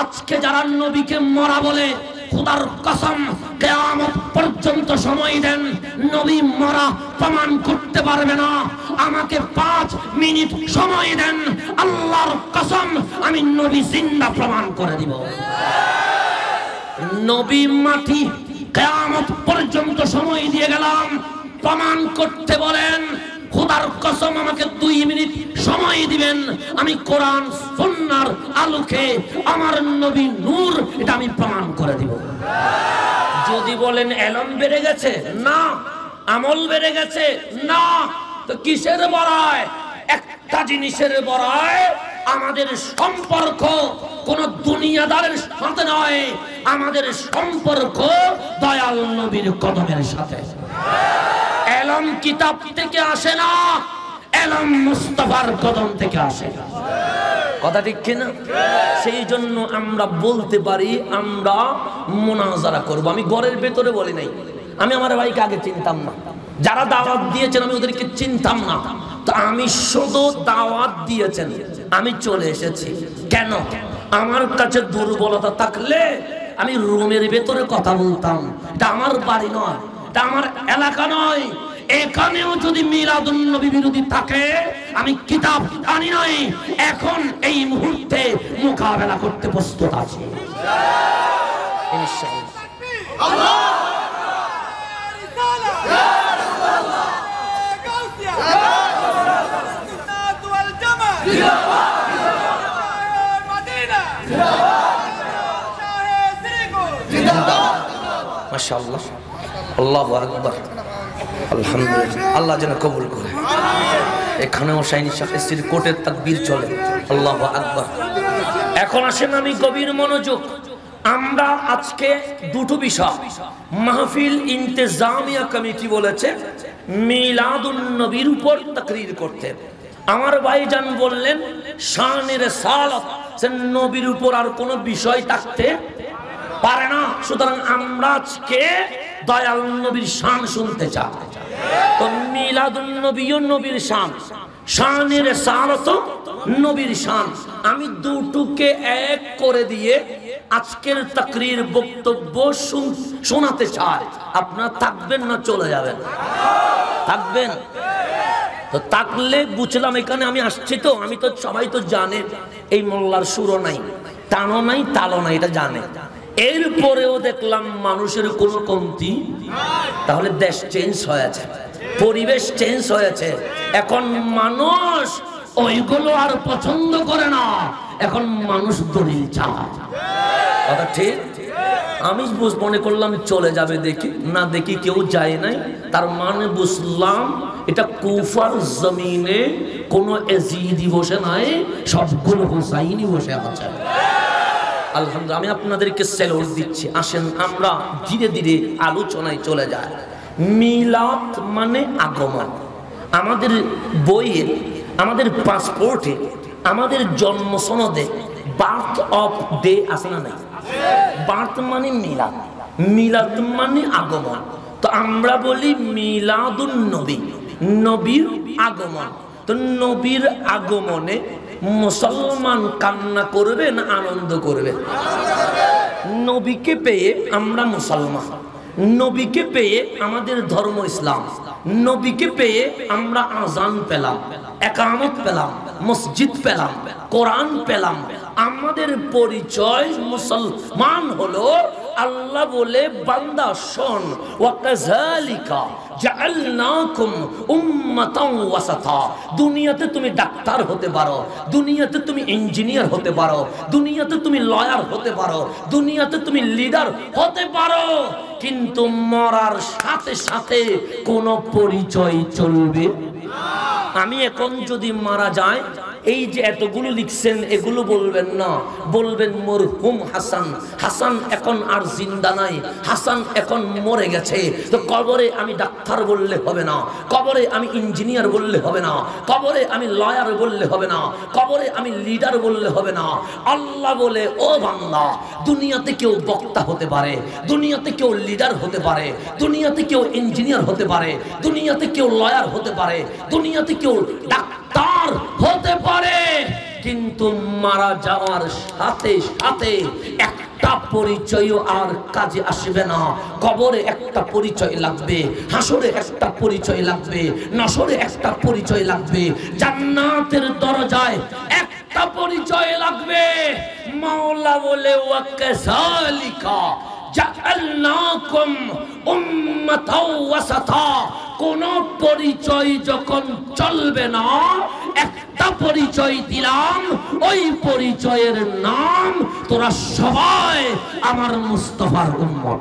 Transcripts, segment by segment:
আজকে যারা নবীকে মরা বলে, খোদার কসম কিয়ামত পর্যন্ত সময় দেন, নবী মরা প্রমাণ করতে পারবে না। আমাকে 5 মিনিট সময় দেন, আল্লাহর কসম আমি নবী জিন্দা প্রমাণ করে দিব। নবী মাটি, কিয়ামত পর্যন্ত সময় দিয়ে গেলাম, প্রমাণ করতে বলেন। খোদার কসম আমাকে 2 মিনিট সময় দিবেন, আমি কোরআন সুন্নাহর আলোকে আমার নবী নূর, এটা আমি প্রমাণ করে দিব। যদি বলেন এলম বেড়ে গেছে, না। আমল বেড়ে গেছে, না। তো কিসের বড়ায়? একটা জিনিসের বড়ায়, আমাদের সম্পর্ক কোন দুনিয়াদারের সাথে নয়, আমাদের সম্পর্ক দয়াল নবীর কদমের সাথে। এলম কিতাব থেকে আসে না, এলম মুস্তাফার কদম থেকে আসে। কথা ঠিক কিনা? সেই জন্য আমরা বলতে পারি আমরা মুনাজারা করব। আমি ঘরের ভেতরে বলি নাই, আমি আমার ভাইকে আগে চিনতাম না, যারা দাওয়াত দিয়েছেন আমি ওদেরকে চিনতাম না, তো আমি শুধু দাওয়াত দিয়েছেন, আমি চলে এসেছি। কেন? আমার কাছে দুর্বলতা থাকলে আমি রুমের ভেতরে কথা বলতাম। এটা আমার বাড়ি নয়, এটা আমার এলাকা নয়। এখানেও যদি মিলাদুন নবী বিরোধী থাকে, আমি কিতাব আনি নাই, এখন এই মুহূর্তে মোকাবেলা করতে প্রস্তুত আছি ইনশাআল্লাহ। মাশাআল্লাহ, আল্লাহু আকবার, আলহামদুলিল্লাহ। আল্লাহ যেন কবুল করে। এখানেও শাইনি শাহের কোটের তাকবীর চলে, আল্লাহু আকবার। এখন আসেন আমি গভীর মনোযোগ। আমরা আজকে দুটো বিষয়, মাহফিল ইন্তেজামিয়া কমিটি বলেছে মিলাদুন নবীর উপর তাকরীর করতে। আমার ভাইজান বললেন শানের সালাত, নবীর উপর আর কোনো বিষয় থাকতে পারে না। সুতরাং আমরা আজকে দয়াল নবীর শান শুনতে চাই। তো মিলাদুন নবী ও নবীর শান, শানের সালাত নবীর শান, আমি দুটোকে এক করে দিয়ে আজকের তাকরীর বক্তব্য শোনাতে চাই। আপনারা থাকবেন না চলে যাবেন? থাকবেন তো থাকলে বুঝলাম এখানে আমি আসছি, তো আমি তো সবাই তো জানে এই মোল্লার সুরও নাই, টানো নাই, তালো নাই, এটা জানে। এরপরেও দেখলাম মানুষের কোনো কমতি, তাহলে দেশ চেঞ্জ হয়েছে, পরিবেশ চেঞ্জ হয়েছে। এখন মানুষ ওইগুলো আর পছন্দ করে না, এখন মানুষ দলিল চায়। কথা ঠিক? আমি মনে করলাম চলে যাবে, দেখি না দেখি কেউ যায় নাই, তার মানে বুঝলাম এটা কুফার জমিনে কোনো এজিদি বসে নাই, সবগুলো হুসাইনি বসে আছে। আলহামদুলিল্লাহ, আমি আপনাদেরকে সেলুট দিচ্ছি। আসেন আমরা ধীরে ধীরে আলোচনায় চলে যাই। মিলাদ মানে আগমন। আমাদের বইয়ে, আমাদের পাসপোর্টে, আমাদের জন্ম সনদে বার্থ অফ ডে আছে না নাই? বার্থ মানে মিলাদ, মিলাদ মানে আগমন। তো আমরা বলি মিলাদুন নবী, নবীর আগমন। তো নবীর আগমনে মুসলমান কান্না করবে না আনন্দ করবে? নবীকে পেয়ে আমরা মুসলমান, নবীকে পেয়ে আমাদের ধর্ম ইসলাম, নবীকে পেয়ে আমরা আজান পেলাম, একামত পেলাম, মসজিদ পেলাম, কোরআন পেলাম। আমাদের পরিচয় মুসলমান হলো। আল্লাহ বলে বান্দা শোন, ওয়া কাযালিকা জাআলনাকুম উম্মাতান ওয়াসাতা। দুনিয়াতে তুমি ডাক্তার হতে পারো, দুনিয়াতে তুমি ইঞ্জিনিয়ার হতে পারো, দুনিয়াতে তুমি লয়ার হতে পারো, দুনিয়াতে তুমি লিডার হতে পারো, কিন্তু মরার সাথে সাথে কোনো পরিচয় চলবে। আমি এখন যদি মারা যায়, এই যে এতগুলো লিখছেন এগুলো বলবেন না, বলবেন মরহুম হাসান। হাসান এখন আর জিন্দা নাই, হাসান এখন মরে গেছে। তো কবরে আমি ডাক্তার বললে হবে না, কবরে আমি ইঞ্জিনিয়ার বললে হবে না, কবরে আমি লয়ার বললে হবে না, কবরে আমি লিডার বললে হবে না। আল্লাহ বলে, ও বান্দা, দুনিয়াতে কেউ বক্তা হতে পারে, দুনিয়াতে কেউ লিডার হতে পারে, দুনিয়াতে কেউ ইঞ্জিনিয়ার হতে পারে, দুনিয়াতে কেউ লয়ার হতে পারে, দুনিয়াতে কেউ ডাক্তার হতে পারে, কিন্তু মারা যাওয়ার সাথে সাথে একটা পরিচয় আর কাজে আসবে না। কবরে একটা পরিচয় লাগবে, হাসরে একটা পরিচয় লাগবে, নসরে একটা পরিচয় লাগবে, জান্নাতের দরজায় একটা পরিচয় লাগবে। মাওলা বলে ওয়া কাযালিকা জাআলনাকুম উম্মাতাও ওয়াসাতা। কোন পরিচয় যখন চলবে না, একটা পরিচয় দিলাম, ওই পরিচয়ের নাম তোরা সবাই আমার মুস্তাফার উম্মত।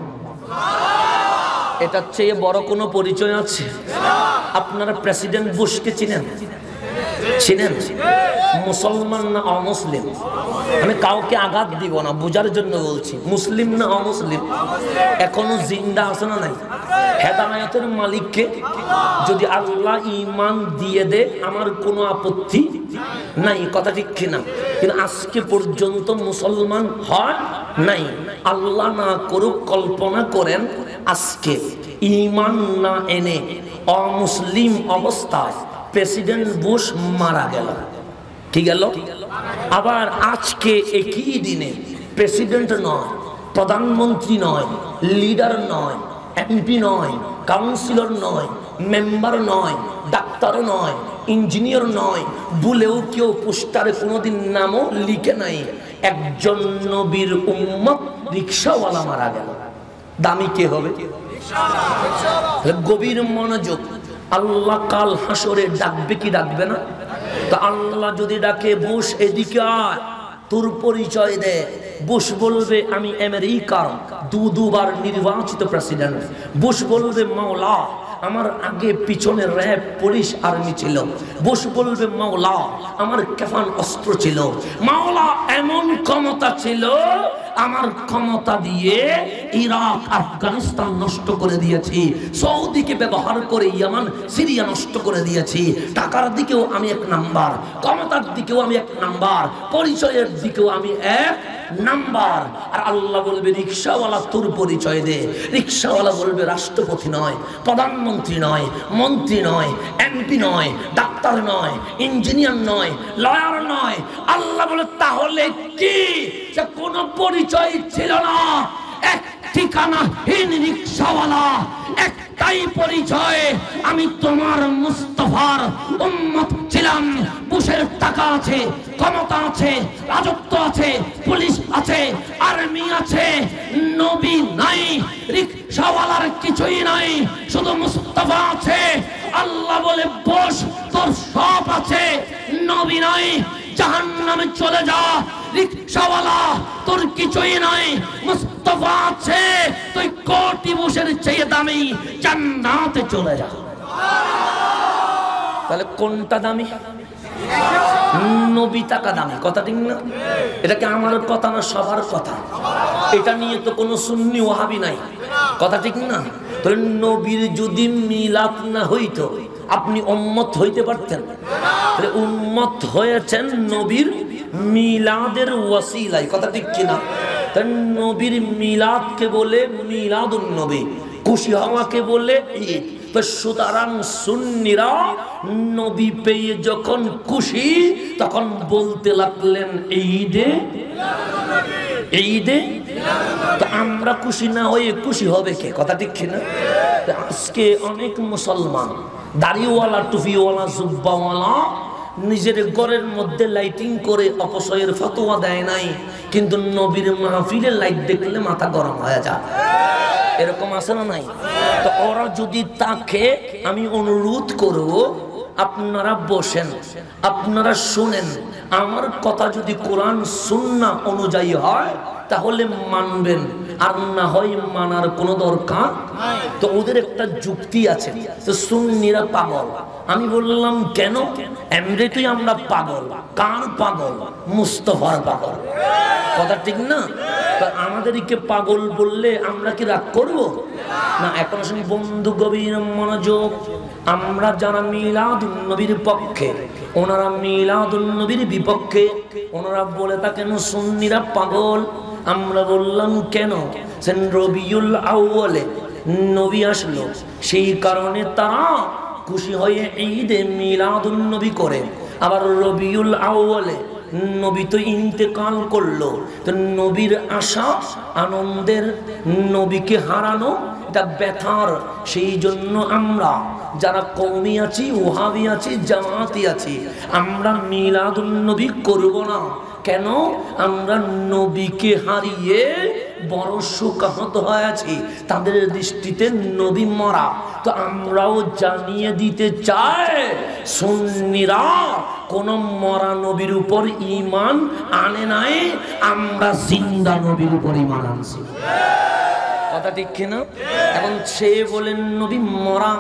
এটা চেয়ে বড় কোনো পরিচয় আছে? আপনারা প্রেসিডেন্ট বুশকে চিনেন? চিনেন? মুসলমান না অমুসলিম? আমি কাউকে আঘাত দিব না, বোঝার জন্য বলছি। মুসলিম না অমুসলিম? এখনো জিন্দা আছে না নাই? হেদায়েতের মালিককে যদি আল্লাহ ঈমান দিয়ে দে আমার কোনো আপত্তি নাই, কথা ঠিক কিনা? কিন্তু আজকে পর্যন্ত মুসলমান হয় নাই। আল্লাহ না করুক, কল্পনা করেন আজকে ঈমান না এনে অমুসলিম অবস্থায় প্রেসিডেন্ট বুশ মারা গেল, কি গেল? আবার আজকে একই দিনে প্রেসিডেন্ট নয়, প্রধানমন্ত্রী নয়, লিডার নয়, এমপি নয়, কাউন্সিলর নয়, মেম্বার নয়, ডাক্তার নয়, ইঞ্জিনিয়ার নয়, বলেও কেউ পোস্টারে কোনোদিন নামও লিখে নাই, একজন নবীর উম্মত রিকশাওয়ালা মারা গেল। দামি কে হবে? গভীর মনোযোগ। আল্লাহ কাল হাসরে ডাকবে কি ডাকবে না? তো আল্লাহ যদি ডাকে, বুশ এদিকে আয়, তোর পরিচয় দে। বুশ বলবে আমি আমেরিকার দুবার নির্বাচিত প্রেসিডেন্ট। বুশ বলবে মাওলা আমার আগে পিছনে র্যাব, পুলিশ, আর্মি ছিল। বুশ বলবে মাওলা আমার কাফান অস্ত্র ছিল। মাওলা এমন ক্ষমতা ছিল, আমার ক্ষমতা দিয়ে ইরাক, আফগানিস্তান নষ্ট করে দিয়েছি, সৌদিকে ব্যবহার করে ইয়ামান, সিরিয়া নষ্ট করে দিয়েছি। টাকার দিকেও আমি এক নাম্বার, ক্ষমতার দিকেও আমি এক নাম্বার, পরিচয়ের দিকেও আমি এক নাম্বার। আর আল্লাহ বলবে রিকশাওয়ালা তোর পরিচয় দে। রিকশাওয়ালা বলবে রাষ্ট্রপতি নয়, প্রধানমন্ত্রী নয়, মন্ত্রী নয়, এমপি নয়, ডাক্তার নয়, ইঞ্জিনিয়ার নয়, লয়ার নয়। আল্লাহ বলে তাহলে কি? যে কোনো পরিচয় ছিল না, এক ঠিকানাহীন রিকশাওয়ালা, একটাই পরিচয়, আমি তোমার মুস্তাফার উম্মত ছিলাম। বুশের টাকা আছে, ক্ষমতা আছে, রাজত্ব আছে, পুলিশ আছে, আর্মি আছে, নবী নাই, রিকশাওয়ালার কিছুই নাই, শুধু মুস্তাফা আছে। আল্লাহ বলে বস, তোর সব আছে, নবী নাই, জাহান্নামে চলে যা। রিকশাওয়ালা তোর কিছুই নাই, মুস্তাফা আছে, তুই কোটি বুশের চেয়ে দামি, জান্নাতে চলে যা। তাহলে কোনটা দামি? নবী টাকা দামি, কথা ঠিক না? এটা কি আমার কথা না? সবার কথা। এটা নিয়ে তো কোনো সুন্নি ওয়াহাবি নাই, কথা ঠিক না? তাহলে নবীর যদি মিলাদ না হইতো আপনি উম্মত হইতে পারতেন? তাহলে উম্মত হয়েছেন নবীর মিলাদের ওয়াসিলায়, কথা ঠিক কিনা? তাই নবীর মিলাদকে বলে মিলাদুন নবী, খুশি হওয়াকে বলে ঈদ। তো সুতরাং সুন্নিরা নবী পেয়ে যখন খুশি, তখন বলতে লাগলেন ঈদে ঈদে। তো আমরা খুশি না হয়ে খুশি হবে কে, কথা ঠিক কিনা? আজকে অনেক মুসলমান দাড়িওয়ালা, টুপিওয়ালা, জুব্বাওয়ালা নিজের ঘরের মধ্যে লাইটিং করে অপচয়ের ফতোয়া দেয় নাই, কিন্তু নবীর মাহফিলে লাইট দেখলে মাথা গরম হয়ে যায়। এরকম আছে না নাই? তো ওরা যদি তাকে, আমি অনুরোধ করব আপনারা বসেন, আপনারা শুনেন, আমার কথা যদি কোরআন সুন্নাহ অনুযায়ী হয় তাহলে মানবেন, আর না হয় মানার কোনো দরকার। তো ওদের একটা যুক্তি আছে, তো সুন্নিরা পাগল। আমি বললাম কেন? এমনিতেই আমরা পাগল। কার পাগল? মুস্তাফার পাগল, কথা ঠিক না? তো আমাদেরকে পাগল বললে আমরা কি রাগ করব না? এখন শুনি বন্ধু, গভীর মনোযোগ। আমরা যারা মিলাদুন নবীর পক্ষে, ওনারা মিলাদুন নবীর বিপক্ষে। ওনারা বলে থাকেন সুন্নিরা পাগল। আমরা বললাম কেন? সেন রবিউল আউয়ালে নবী আসলো, সেই কারণে তারা খুশি হয়ে ঈদে মিলাদুন নবী করে। আবার রবিউল আউয়ালে নবী তো ইন্তেকাল করলো, তো নবীর আশা আনন্দের, নবীকে হারানো এটা ব্যথার। সেই জন্য আমরা যারা কওমি আছি, ওহাবি আছি, জামাতি আছি, আমরা মিলাদুন নবী করব না। কেন? আমরা নবীকে হারিয়ে বড় শোকাহত হয়ে আছি, তাদের দৃষ্টিতে নবী মরা। তো আমরাও জানিয়ে দিতে চাই, সুন্নিরা কোন মরা নবীর উপর ঈমান আনে নাই, আমরা জিন্দা নবীর উপর ঈমান আনছি। কথা ঠিক কিনা? এখন সে বলেন নবী মরা,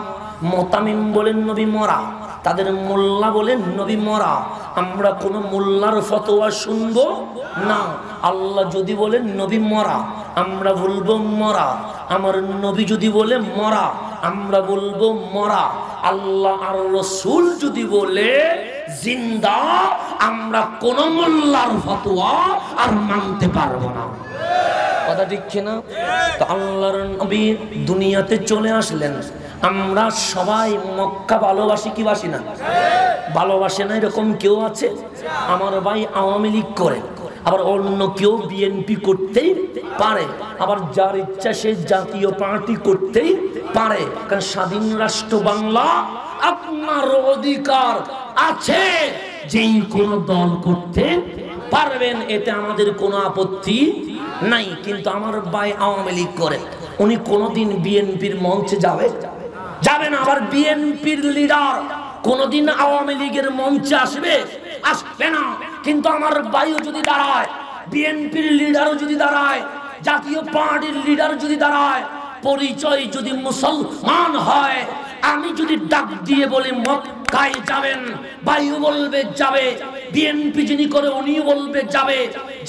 মোতামিম বলেন নবী মরা, তাদের মোল্লা বলেন নবী মরা। আমরা কোন মোল্লার ফতোয়া শুনবো না। আল্লাহ যদি বলেন নবী মরা, আমরা বলবো মরা। আমার নবী যদি বলে মরা, আমরা বলবো মরা। আল্লাহ আর রাসূল যদি বলে জিন্দা, আমরা কোন মোল্লার ফতোয়া আর মানতে পারবো না। কথা ঠিক কিনা? তো আল্লাহর নবী দুনিয়াতে চলে আসলেন, আমরা সবাই মক্কা ভালোবাসি কি বাসি না? ভালোবাসে না এরকম কেউ আছে? আমার ভাই আওয়ামী লীগ করে, আবার অন্য কেউ বিএনপি করতেই পারে, আবার যার ইচ্ছা সে জাতীয় পার্টি করতেই পারে। কারণ স্বাধীন রাষ্ট্র বাংলা, আপনার অধিকার আছে যেই কোনো দল করতে পারবেন, এতে আমাদের কোনো আপত্তি নাই। কিন্তু আমার ভাই আওয়ামী লীগ করে, উনি কোনোদিন বিএনপির মঞ্চে যাবে না। আবার বিএনপির লিডার কোনোদিন আওয়ামী লীগের মঞ্চে আসবে না। কিন্তু আমার ভাইও যদি দাঁড়ায়, বিএনপির লিডারও যদি দাঁড়ায়, জাতীয় পার্টির লিডার যদি দাঁড়ায়, পরিচয় যদি মুসলমান হয়, আমি যদি ডাক দিয়ে বলি মক্কায় যাবেন, ভাইও বলবে যাবে। বিএনপি যিনি করে উনিও বলবে যাবে,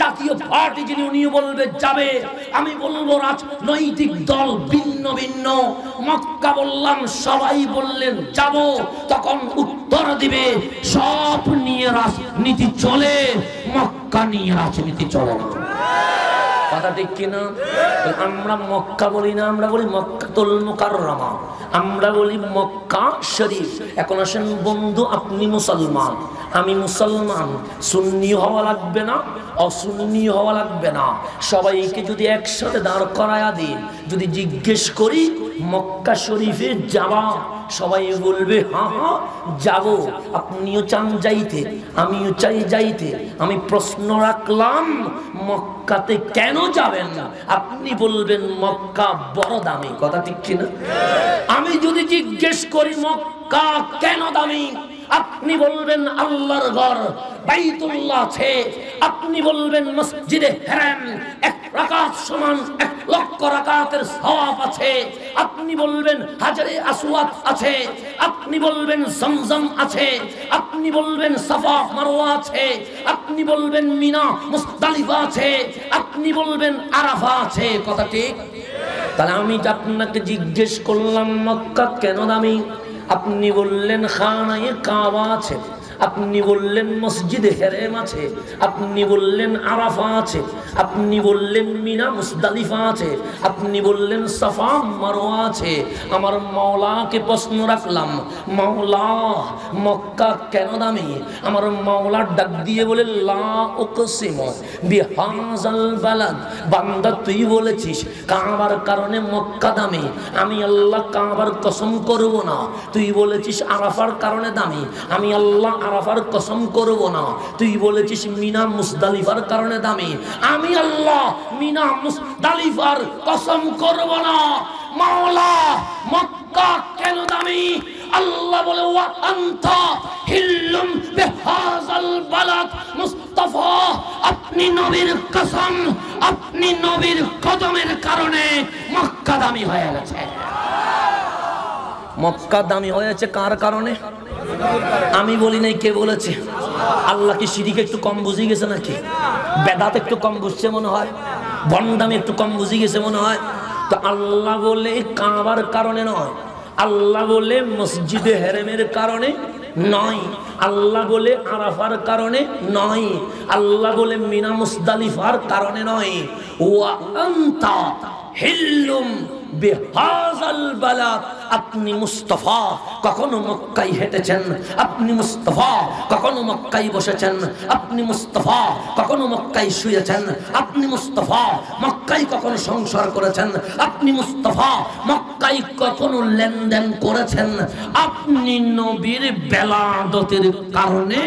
জাতীয় পার্টি যিনি উনিও বলবে যাবে। আমি বলবো রাজনৈতিক দল ভিন্ন ভিন্ন, মক্কা বললাম সবাই বললেন যাব, তখন উত্তর দিবে সব নিয়ে রাজনীতি চলে, মক্কা নিয়ে রাজনীতি চলে না। কথা ঠিক কিনা? আমরা মক্কা বলি না, আমরা বলি মক্কাতুল মুকাররমা, আমরা বলি মক্কা শরীফ। এখন আসেন বন্ধু, আপনি মুসলমান, আমি মুসলমান, সুন্নি হওয়া লাগবে না, অসুন্নি হওয়া লাগবে না। সবাইকে যদি একসাথে দাঁড় করায়া দিই, যদি জিজ্ঞেস করি মক্কা শরীফে যাবা, সবাই বলবে হ্যাঁ হ্যাঁ যাব। আপনিও চান যাইতে, আমিও চাই যাইতে। আমি প্রশ্ন রাখলাম মক্কাতে কেন যাবেন? আপনি বলবেন মক্কা বড় দামি। কথা ঠিক কিনা? আমি যদি জিজ্ঞেস করি মক্কা কেন দামি, আপনি বলবেন আল্লাহর ঘর বাইতুল্লাহ আছে, আপনি বলবেন মসজিদে হারাম 1 রাকাত সমান 1 লক্ষ রাকাতের সওয়াব আছে, আপনি বলবেন হাজরে আসওয়াদ আছে, আপনি বলবেন জমজম আছে, আপনি বলবেন সাফা মারওয়া আছে, আপনি বলবেন মিনা মুজদালিফা আছে, আপনি বলবেন আরাফা আছে। কথা ঠিক? তাহলে আমি আপনাকে জিজ্ঞেস করলাম মক্কা কেন দামি, আপনি বললেন খানায়ে কাবা আছে, আপনি বললেন মসজিদে হেরেম আছে, আপনি বললেন আরাফা আছে, আপনি বললেন মিনা মুজদালিফা আছে, আপনি বললেন সাফা মারওয়া আছে। আমার মাওলাকে প্রশ্ন রাখলাম, মাওলা মক্কা কেন দামি? আমার মাওলা ডাক দিয়ে বলে লা উকসিমু বিহাযাল বালাদ, বান্দা তুই বলেছিস কাবার কারণে মক্কা দামি, আমি আল্লাহ কাবার কসম করব না। তুই বলেছিস আরাফার কারণে দামি, আমি আল্লাহ আরাফার কসম করব না। তুই বলেছিস মিনা মুজদালিফার কারণে দামি, আমি আল্লাহ মিনা মুজদালিফার কসম করব না। মাওলা মক্কা কেন দামি? আল্লাহ বলে ওয়া আনতা হিল্লুম বিহাযাল বালাদ মুস্তাফা, আপনি নবীর কসম, আপনি নবীর কদমের কারণে মক্কা দামি হয়ে গেছে। মক্কা দামি হয়েছে কার কারণে? আমি বলি নাই, কে বলেছে? আল্লাহ কি শিরিক একটু কম বুঝে গেছে নাকি? বেদাত একটু কম বুঝছে মনে হয়, ভণ্ডামি একটু কম বুঝে গেছে মনে হয়। তো আল্লাহ বলে কাবার কারণে নয়, আল্লাহ বলে মসজিদে হেরেমের কারণে নয়, আল্লাহ বলে আরাফার কারণে নয়, আল্লাহ বলে মিনা মুজদালিফার কারণে নয়। ওয়া আনতা হিল্লুম বিহাযাল বালাদ, আপনি মুস্তাফা কখনো মক্কায় হেঁটেছেন, আপনি মুস্তাফা কখনো মক্কায় বসেছেন, আপনি মুস্তাফা কখনো মক্কায় শুয়েছেন, আপনি মুস্তাফা মক্কায় কখনো সংসার করেছেন, আপনি মুস্তাফা মক্কায় কখনো লেনদেন করেছেন। আপনি নবীর বেলাদতের কারণে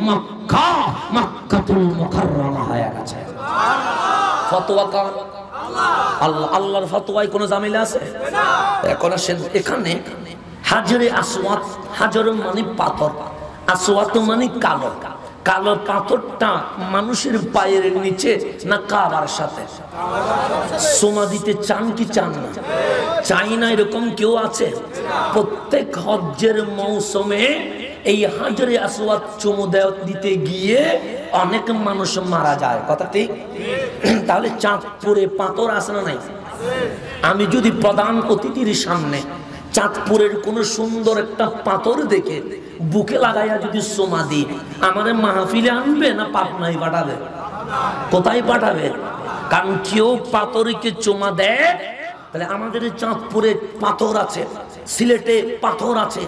মক্কা মক্কাতুল মুকাররমা হয়ে গেছে। ফতোয়া কার? আল্লাহ। আল্লাহর ফতোয়ায় কোনো ঝামেলা আছে? এখন আসেন এখানে হাজরে আসওয়াদ, হাজর মানে পাথর, আসওয়াদ মানে কালো। কালো পাথরটা মানুষের পায়ের নিচে না কাবার সাথে? সোমা দিতে চান কি চান না? চাই না এরকম কেউ আছে? প্রত্যেক হজ্জের মৌসুমে এই হাজরে আসওয়াদ চুমু দিতে গিয়ে অনেক মানুষ মারা যায়, কথা ঠিক? তাহলে চাঁদপুরে পাথর আছে না নাই? আমি যদি প্রধান অতিথির সামনে চাঁদপুরের কোন সুন্দর একটা পাথর দেখে বুকে লাগাইয়া যদি সোমা দিই, আমারে মাহফিলে আনবে না পাটনায় পাঠাবে? কোথায় পাঠাবে? কারণ কেউ পাথরকে চুমা দেয়। তাহলে আমাদের চাঁদপুরে পাথর আছে, সিলেটে পাথর আছে,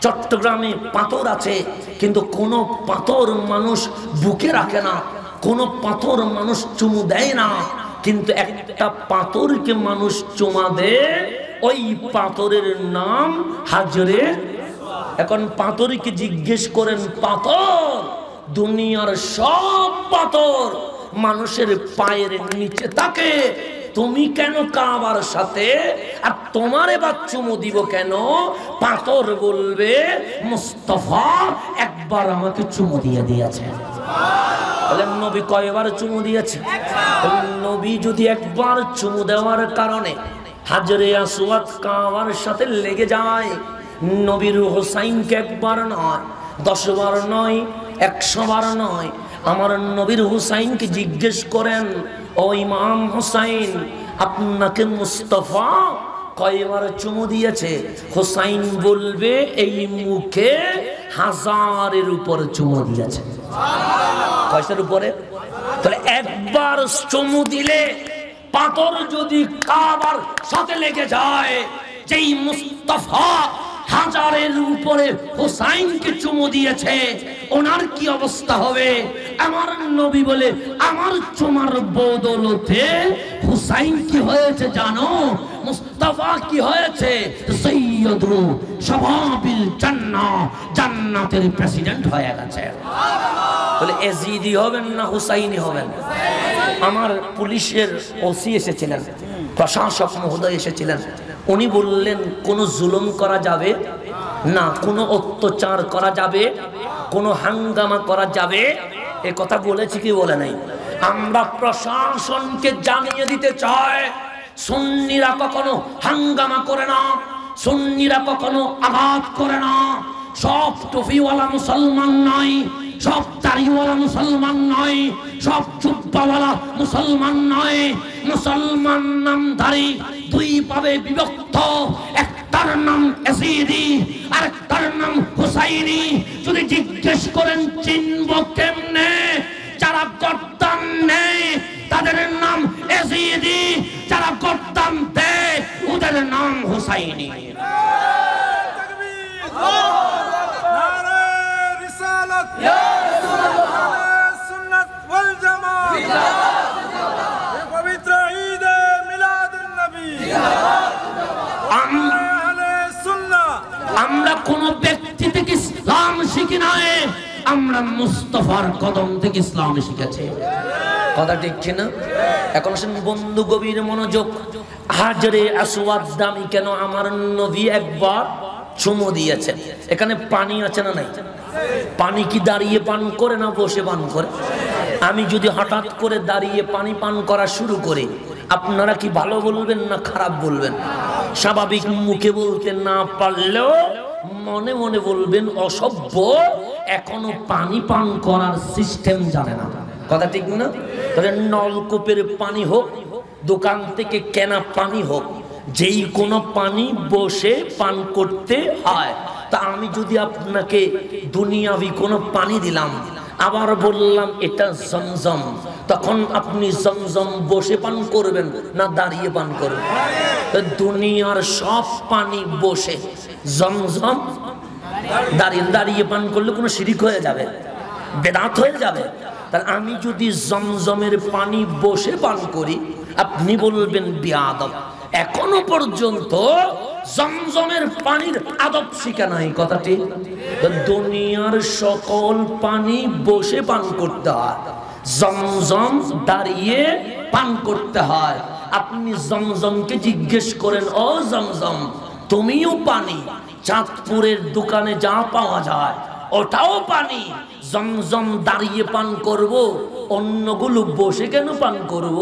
চট্টগ্রামে পাথর আছে, কিন্তু কোন পাথর মানুষ বুকে রাখে না, কোন পাথর মানুষ চুমু দেয় না। কিন্তু একটা পাথরকে মানুষ চুমা দেয়, ওই পাথরের নাম হাজরে। এখন পাথরকে জিজ্ঞেস করেন, পাথর দুনিয়ার সব পাথর মানুষের পায়ের নিচে থাকে, তুমি কেন কাবার সাথে? আর তোমার এবার চুমু দিব কেন? পাথর বলবে, মুস্তাফা একবার আমাকে চুমু দিয়ে দিয়েছে। তাহলে নবী কয়বার চুমু দিয়েছে? নবী যদি একবার চুমু দেওয়ার কারণে হাজরে আসওয়াদ কাবার সাথে লেগে যায়, নবীর হোসাইনকে একবার নয়, 10 বার নয়, 100 বার নয়, আমার নবীর হোসাইনকে জিজ্ঞেস করেন, ও ইমাম হোসাইন, আপনাকে মুস্তাফা কয়বার চুমু দিয়েছে? হোসাইন বলবে, এই মুখে 1000-এর উপর চুমু দিয়েছে। কয়টার উপরে? তাহলে একবার চুমু দিলে পাথর যদি কাবার সাথে লেগে যায়, যেই মুস্তাফা 1000-এর উপরে হোসাইনকে চুমু দিয়েছে, ওনার কি অবস্থা হবে? আমার নবী বলে, আমার চুমার বদৌলতে হোসাইন কি হয়েছে জানো? মুস্তাফা কি হয়েছে? সাইয়্যিদু শাবাবিল জান্নাহ, জান্নাতের প্রেসিডেন্ট হয়ে গেছে। বলে এজিদি হবেন না হুসাইনি হবেন? আমার পুলিশের ওসি এসেছিলেন, প্রশাসক মহোদয় এসেছিলেন, উনি বললেন কোনো জুলুম করা যাবে না, কোনো অত্যাচার করা যাবে, কোনো হাঙ্গামা করা যাবে। এ কথা বলেছি কি বলে নাই? আমরা প্রশাসনকে জানিয়ে দিতে চাই, সুন্নিরা কখনো হাঙ্গামা করে না, সুন্নিরা কখনো আঘাত করে না। সব টুপিওয়ালা মুসলমান নয়, সব দাড়িওয়ালা মুসলমান নয়, সব জুব্বাওয়ালা মুসলমান নয়। মুসলমান নামধারী দুই ভাবে বিভক্ত, একটার নাম এজিদি আর একটার নাম হুসাইনি। যদি জিজ্ঞেস করেন চিনব কেমনে, যারা গর্দান নেয় তাদের নাম এজিদি, যারা গর্দান দেয় ওদের নাম হুসাইনি। আমরা কোন ব্যক্তি থেকে ইসলাম শিখি নাই, আমরা মুস্তাফার কদম থেকে ইসলাম শিখেছি। কথা ঠিক কিনা? এখন আসেন বন্ধু, গভীর মনোযোগ। হাজরে আসওয়াদ দামি কেন? আমার নবী একবার চুমু দিয়েছেন। এখানে পানি আছে না নাই? পানি কি দাঁড়িয়ে পান করে না বসে পান করে? আমি যদি হঠাৎ করে দাঁড়িয়ে পানি পান করা শুরু করি, আপনারা কি ভালো বলবেন না খারাপ বলবেন? স্বাভাবিক মুখে বলতে না পারলেও মনে মনে বলবেন অসভ্য, এখনো পানি পান করার সিস্টেম জানে না। কথা ঠিক না? তাহলে নলকূপের পানি হোক, দোকান থেকে কেনা পানি হোক, যেই কোনো পানি বসে পান করতে হয়। তা আমি যদি আপনাকে দুনিয়াবি কোনো পানি দিলাম, আবার বললাম এটা জমজম, তখন আপনি জমজম বসে পান করবেন না দাঁড়িয়ে পান করবেন? দুনিয়ার সব পানি বসে জমজম দাঁড়িয়ে দাঁড়িয়ে পান করলে কোনো শিরিক হয়ে যাবে, বেদাত হয়ে যাবে। তাহলে আমি যদি জমজমের পানি বসে পান করি, আপনি বলবেন বিয়াদব। এখনো পর্যন্ত জমজমের পানির আদব শিখা নাই, কথাটি। দুনিয়ার সকল পানি বসে পান করতে হয়, জমজম দাঁড়িয়ে পান করতে হয়। আপনি জমজমকে জিজ্ঞেস করেন, ও জমজম তুমিও পানি, চাঁদপুরের দোকানে যা পাওয়া যায় ওটাও পানি, জমজম দাঁড়িয়ে পান করব, অন্যগুলো বসে কেন পান করব?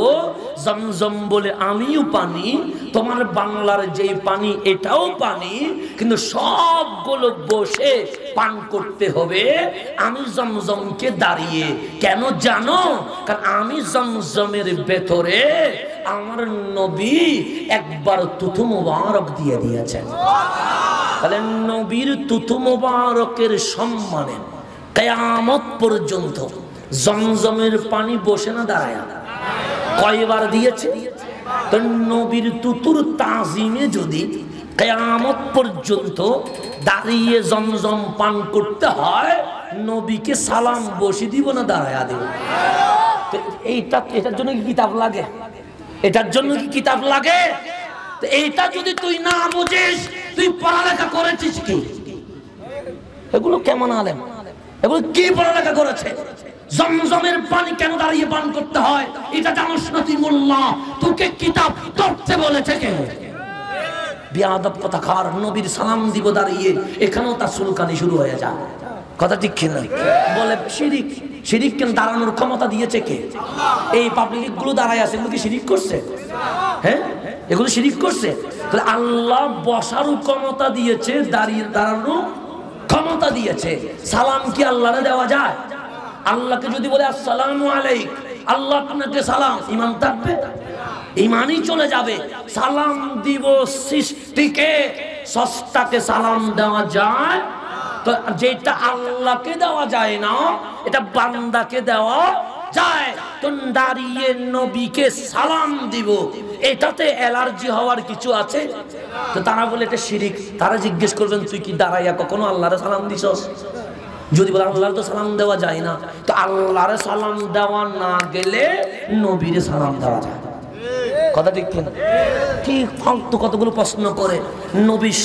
জমজম বলে আমিও পানি, তোমার বাংলার যে পানি এটাও পানি, কিন্তু সবগুলো বসে পান করতে হবে। আমি জমজমকে দাঁড়িয়ে কেন জানো? কারণ আমি জমজমের ভেতরে আমার নবী একবার তুতু মুবারক দিয়ে দিয়েছেন। তাহলে নবীর তুতু মুবারকের সম্মানে কিয়ামত পর্যন্ত জমজমের পানি বসে না দাঁড়ায়, কয়বার দিয়েছে? তো নবীর তুতুর তাজিমে যদি কিয়ামত পর্যন্ত দাঁড়িয়ে জমজম পান করতে হয়, নবীকে সালাম বসে দিব না দাঁড়ায়া দিব? তো এটার জন্য কি কিতাব লাগে? এটার জন্য কি কিতাব লাগে? তো এইটা যদি তুই না বুঝিস, তুই পড়ালেখা করেছিস কি? এগুলো কেমন আলেম? এগুলো কি পড়ালেখা করেছে? জমজমের পানি কেন দাঁড়িয়ে পান করতে হয় এটা জানোস না তুই? মোল্লা, তোকে কিতাব পড়তে বলেছে কে? বিয়াদব কথাকার। নবীর সালাম দিব দাঁড়িয়ে, এখানেও তার সুলকানি শুরু হয়ে যায়, কথা ঠিক কিনা? বলে শিরিক। শিরিক কেন? দাঁড়ানোর ক্ষমতা দিয়েছে কে? এই পাবলিক গুলো দাঁড়ায় আছে, এগুলো কি শিরিক করছে? হ্যাঁ, এগুলো শিরিক করছে। তাহলে আল্লাহ বসারও ক্ষমতা দিয়েছে, দাঁড়িয়ে দাঁড়ানো ক্ষমতা দিয়েছে। সালাম কি আল্লাহরে দেওয়া যায়? আল্লাহকে যদি বলে আসসালামু আলাইক, আল্লাহ আপনাকে সালাম, ইমান থাকবে? ইমানই চলে যাবে। সালাম দিব সৃষ্টিকে, সস্তাকে সালাম দেওয়া যায়? তো যেটা আল্লাহকে দেওয়া যায় না, এটা বান্দাকে দেওয়া যায়। তো দাঁড়িয়ে নবীকে সালাম দিব, এটাতে অ্যালার্জি হওয়ার কিছু আছে? তো তারা বলে এটা শিরিক। তারা জিজ্ঞেস করবেন, তুই কি দাঁড়াইয়া কখনো আল্লাহরে সালাম দিছস? যদি বলে আল্লাহর তো সালাম দেওয়া যায় না, তো আল্লাহরে সালাম দেওয়া না গেলে নবীরে সালাম দেওয়া যায়, কথা ঠিক কিনা? ঠিক ফালতু কতগুলো প্রশ্ন করে, নবীর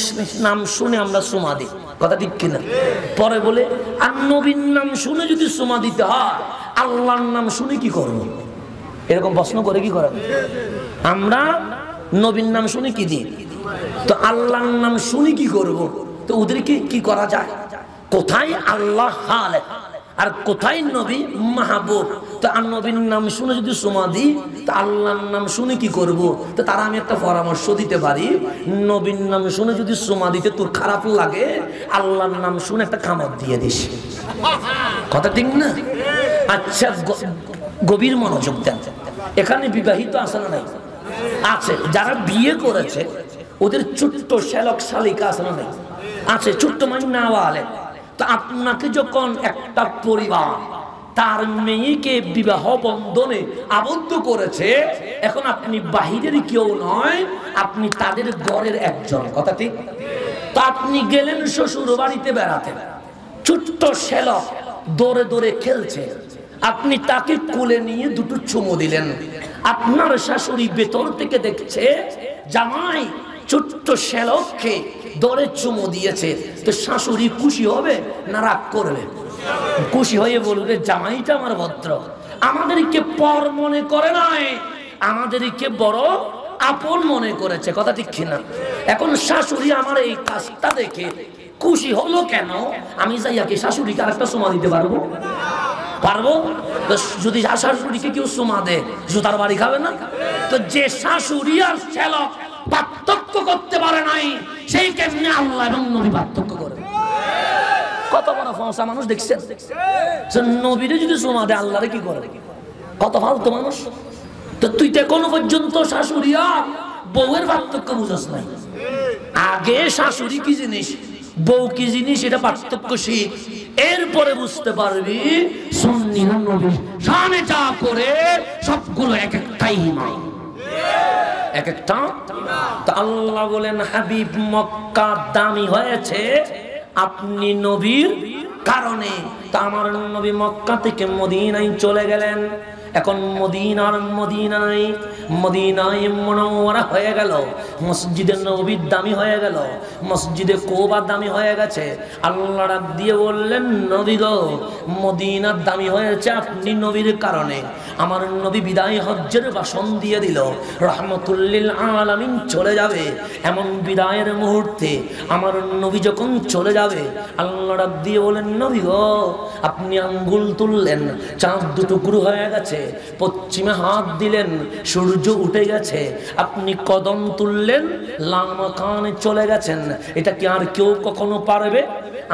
নাম শুনে আমরা সুমা দিই, কথা ঠিক কিনা? পরে বলে আর নবীর নাম শুনে যদি সুমা দিতে হয়, আল্লাহর নাম শুনে কি করবো? এরকম প্রশ্ন করে কি করে? আমরা নবীর নাম শুনে কি দিই, তো আল্লাহর নাম শুনে কি করব? তো ওদেরকে কি করা যায়? কোথায় আল্লাহ খালেক আর কোথায় নবী মাহবুব? তো আর নবীর নাম শুনে যদি সুমা দিই, তো আল্লাহর নাম শুনে কি করব? তো তারা আমি একটা পরামর্শ দিতে পারি, নবীর নাম শুনে যদি সুমা দিতে তোর খারাপ লাগে, আল্লাহর নাম শুনে একটা কামড় দিয়ে দিস, কথা ঠিক না? আচ্ছা, গভীর মনোযোগ দেন। এখানে বিবাহিত আছে না নাই? আছে। যারা বিয়ে করেছে ওদের ছোট্ট শ্যালক শালিকা আছে না নাই? আছে, ছোট্ট মাইনাওয়ালে। তো আপনাকে যখন একটা পরিবার তার মেয়েকে বিবাহ বন্ধনে আবদ্ধ করেছে, এখন আপনি বাহিরের কেউ নয়, আপনি তাদের ঘরের একজন, কথা ঠিক? তো আপনি গেলেন শ্বশুর বাড়িতে বেড়াতে, ছোট্ট শ্যালক দৌড়ে দৌড়ে খেলছে, আপনি তাকে কোলে নিয়ে দুটো চুমু দিলেন। আপনার শাশুড়ি ভেতর থেকে দেখছে জামাই ছোট্ট শ্যালককে দৌড়ে চুমু দিয়েছে, তো শাশুড়ি খুশি হবে না রাগ করবে? খুশি হয়ে বলবে জামাইটা আমার ভদ্র, আমাদেরকে পর মনে করে নাই, আমাদেরকে বড় আপন মনে করেছে, কথা ঠিক কিনা? এখন শাশুড়ি আমার এই কাজটা দেখে খুশি হলো কেন? আমি যাইয়া কি শাশুড়িকে আরেকটা চুমা দিতে পারবো? পারবো? তো যদি শাশুড়িকে কেউ চুমা দেয়, জুতার বাড়ি খাবে না? তো যে শাশুড়ি আর শ্যালক পার্থক্য করতে পারে নাই, সেই কেমনে আল্লাহ এবং নবী পার্থক্য করে? কত বড় ফসা মানুষ দেখছেন? নবীরে যদি চুমা দেয়, আল্লাহরে কি করে? কত ফালতু মানুষ। তো তুই তো এখনো পর্যন্ত শাশুড়ি আর বউয়ের পার্থক্য বুঝাস নাই। আগে শাশুড়ি কি জিনিস, বউ কি জিনিস, এটা পার্থক্য শিখ, এরপরে বুঝতে পারবি সুন্নি নবী শানে যা করে সবগুলো এক একটাই নয়। এক একটা। তো আল্লাহ বলেন হাবিব মক্কা দামি হয়েছে আপনি নবীর কারণে। তা আমার নবী মক্কা থেকে মদিনায় চলে গেলেন। এখন মদিনায় মুনাওয়ারা হয়ে গেল, মসজিদে নববী দামি হয়ে গেল, মসজিদে কুবা দামি হয়ে গেছে। আল্লাহ ডাক দিয়ে বললেন নবী গো, মদিনার দামি হয়েছে আপনি নবীর কারণে। আমার নবী বিদায় হজ্জের ভাষণ দিয়ে দিল, রাহমাতুল লিল আলামিন চলে যাবে। এমন বিদায়ের মুহূর্তে আমার নবী যখন চলে যাবে, আল্লাহ ডাক দিয়ে বলেন নবী গো, আপনি আঙ্গুল তুললেন, চাঁদ দুটুকরো হয়ে গেছে। পশ্চিমে হাত দিলেন, সূর্য উঠে গেছে। আপনি কদম তুললেন, লামাকানে চলে গেছেন। এটা কি আর কেউ কখনো পারবে?